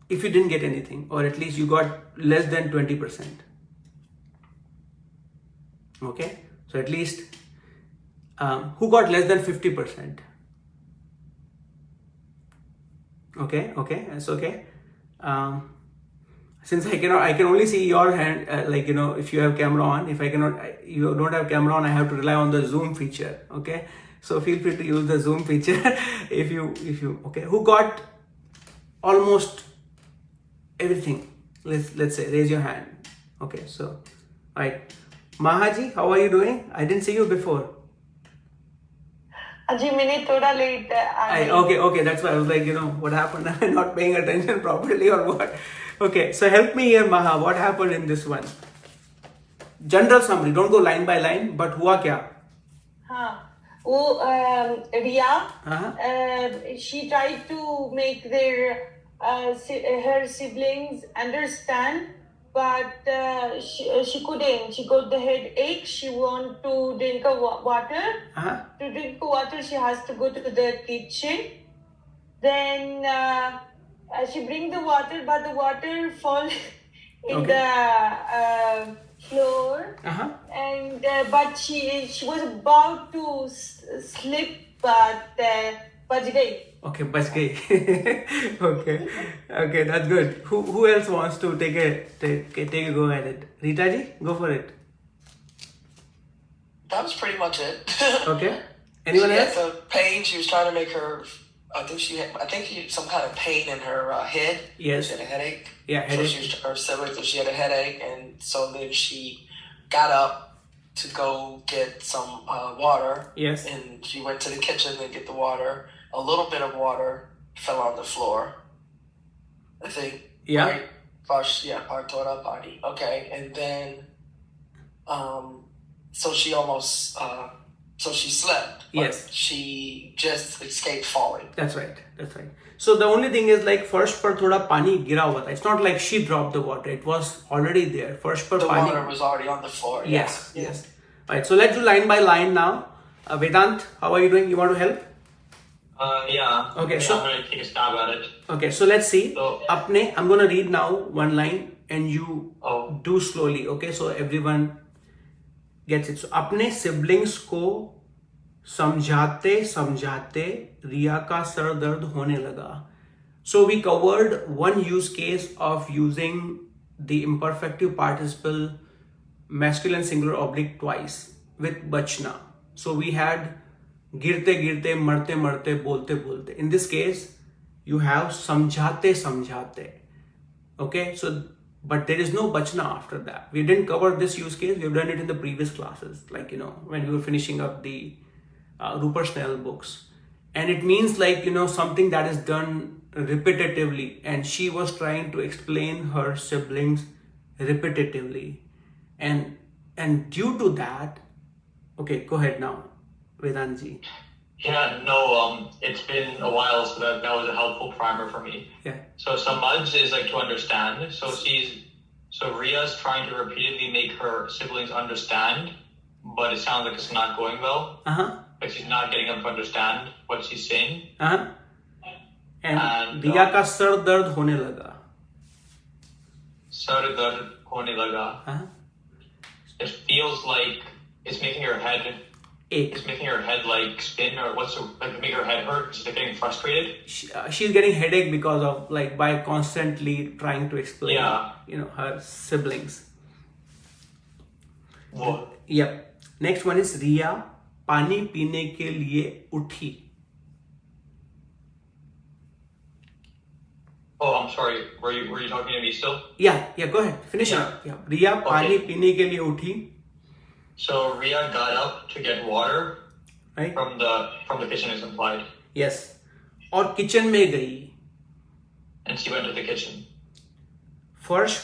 if you didn't get anything, or at least you got less than 20%. Okay, so at least who got less than 50%? Okay, that's okay. Since I can only see your hand, if you have camera on. If you don't have camera on, I have to rely on the zoom feature. Okay, so feel free to use the zoom feature if you okay. Who got almost everything? Let's say, raise your hand. Okay, so right, Mahaji, how are you doing? I didn't see you before. Aji, मैंने थोड़ा late Okay, that's why I was like, what happened? Am I not paying attention properly or what? Okay, so help me here, Maha. What happened in this one? General summary. Don't go line by line. But हुआ क्या? हाँ, वो Ria, she tried to make her siblings understand, but she couldn't. She got the headache. She want to drink water. To drink water, she has to go to the kitchen. Then she bring the water, but the water fall in the floor, and but she was about to slip, but bach gayi. Okay, bach gayi. Okay, that's good. Who else wants to take a go at it? Rita ji, go for it. That was pretty much it. Okay. Anyone else? She had the pain. She was trying to make her. I think she had some kind of pain in her head. Yes. She had a headache. Yeah, headache. So her siblings, she had a headache, and so then she got up to go get some water. Yes. And she went to the kitchen to get the water. A little bit of water fell on the floor. I think. Yeah. Right? Partora party. Okay, and then, so she almost, so she slept. Yes. She just escaped falling. That's right. So the only thing is like first par thoda pani gira hua tha. It's not like she dropped the water. It was already there. First par the pani. water was already on the floor. Yes. Alright, so let's do line by line now. Vedant, how are you doing? You want to help? Yeah. Okay, so I'm going to take a stab at it. Okay, so let's see. So, I'm going to read now one line and you do slowly. Okay, so everyone gets it. So अपने siblings को समझाते समझाते रिया का sir दर्द होने लगा. So we covered one use case of using the imperfective participle masculine singular oblique twice with BACHNA. So we had गिरते गिरते मरते मरते बोलते बोलते. In this case, you have समझाते समझाते. Okay, so but there is no BACHNA after that. We didn't cover this use case. We've done it in the previous classes, like when we were finishing up the Rupert Snell books. And it means like something that is done repetitively, and she was trying to explain her siblings repetitively, and due to that, okay, go ahead now, Vedanji. Yeah, no, it's been a while, so that was a helpful primer for me. Yeah. So samajh is like to understand. So Ria's trying to repeatedly make her siblings understand, but it sounds like it's not going well. Like she's not getting them to understand what she's saying. And Riya ka sar dard hone laga. Sar dard hone laga. It feels like it's making her head ache. It's making her head like spin, or make her head hurt. She's getting frustrated. She's getting headache because of by constantly trying to explain, her siblings. What? Yep. Next one is Riya पानी पीने के लिए उठी. Oh, I'm sorry. Were you talking to me still? Yeah. Go ahead. Finish it up. Yeah. Riya पानी पीने के लिए उठी. So Riya got up to get water. Right. From the kitchen is implied. Yes. और kitchen में गई. And she went to the kitchen. फर्श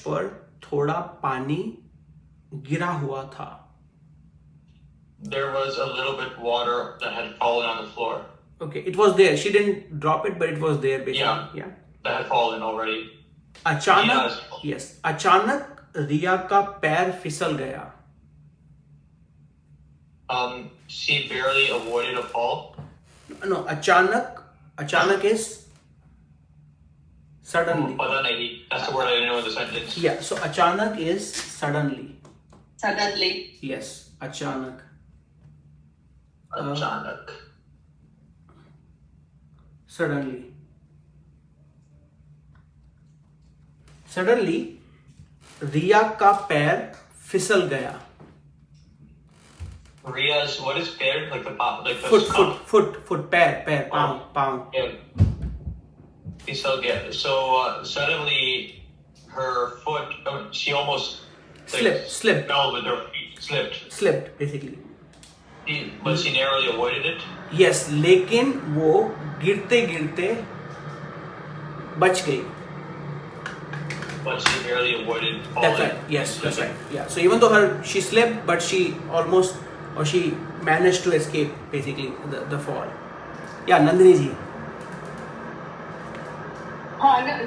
पर थोड़ा पानी गिरा हुआ था. There was a little bit water that had fallen on the floor. Okay, it was there. She didn't drop it, but it was there basically. Yeah. That had fallen already. अचानक रिया का पैर फिसल गया. She barely avoided a fall. No, अचानक is suddenly. Pata nahi. That's the word I didn't know in the sentence. Yeah, so अचानक is suddenly. Suddenly. Yes, अचानक. Achanak. Suddenly, रिया का पैर फिसल गया. Riya's, what is pair? Like the foot, pair, pound. Yeah. So suddenly her foot, she almost slipped. Fell with her feet, Slipped, basically. But she narrowly avoided it? Yes, लेकिन वो गिरते गिरते बच गई. But she barely avoided falling. That's right. Yes, that's right. Yeah. So even though she slipped, but she managed to escape basically the fall. Yeah, Nandini ji.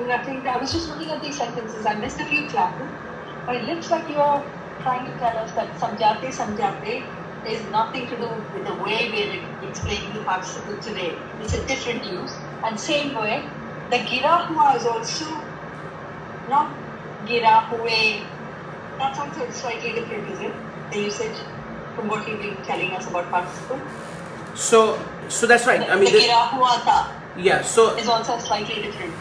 Nothing. I was just looking at these sentences. I missed a few classes, but it looks like you're trying to tell us that samjhate is nothing to do with the way we're explaining the participle today. It's a different use. And same way, the gira hua is also not gira hue That's also slightly different, is it? The usage from what you've been telling us about participle. So that's right. I mean, the gira hua tha. Yeah. So is also slightly different.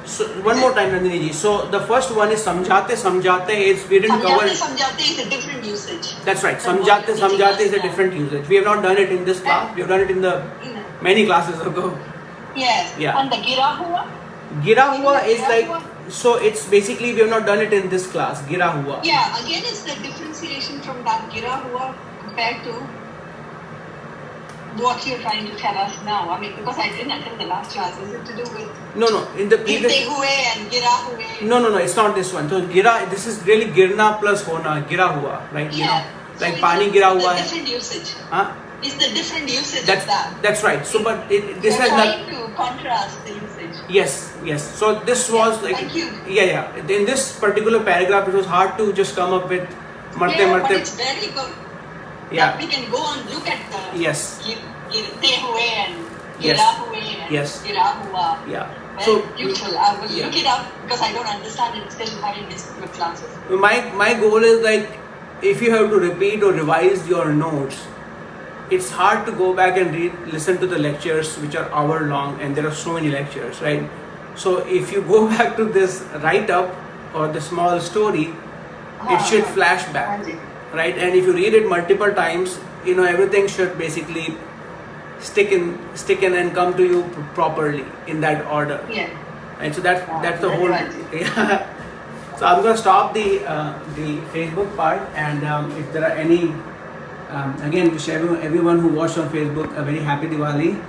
So one more time, Nandini ji. So the first one is samjhate is we didn't cover. Samjhate is a different usage. That's right. Samjhate is a different usage. We have not done it in this class. We have done it in the many classes ago. Yes. Yeah. And the gira hua? Gira hua is like, so it's basically we have not done it in this class. Gira hua. Yeah. Again, it's the differentiation from that gira hua compared to what you're trying to tell us now. I mean, because I didn't attend the last class. Is it to do with No, in the previous girte hue and gira hue? No, it's not this one. So gira, this is really girna plus hona, gira hua, right? Yeah. You know, like so pani gira hua. It's the different usage. Huh? It's the different usage of that. That's right. So, but this you're has trying to contrast the usage. Yes. So this was like, thank you. Yeah. In this particular paragraph, it was hard to just come up with But it's very good. Yeah. That we can go and look at the Yes. girte hue and Yes. gira hue and Yes. gira hua. Yeah. Very So useful. I will look it up because I don't understand it, especially having missed your classes. My goal is like, if you have to repeat or revise your notes, it's hard to go back and listen to the lectures which are hour long, and there are so many lectures, right? So if you go back to this write up or the small story, it should flash back, right? And if you read it multiple times, everything should basically stick in and come to you properly in that order. Yeah. And so that's the whole. Yeah. So I'm going to stop the Facebook part, and if there are any, again, wish everyone who watched on Facebook a very happy Diwali.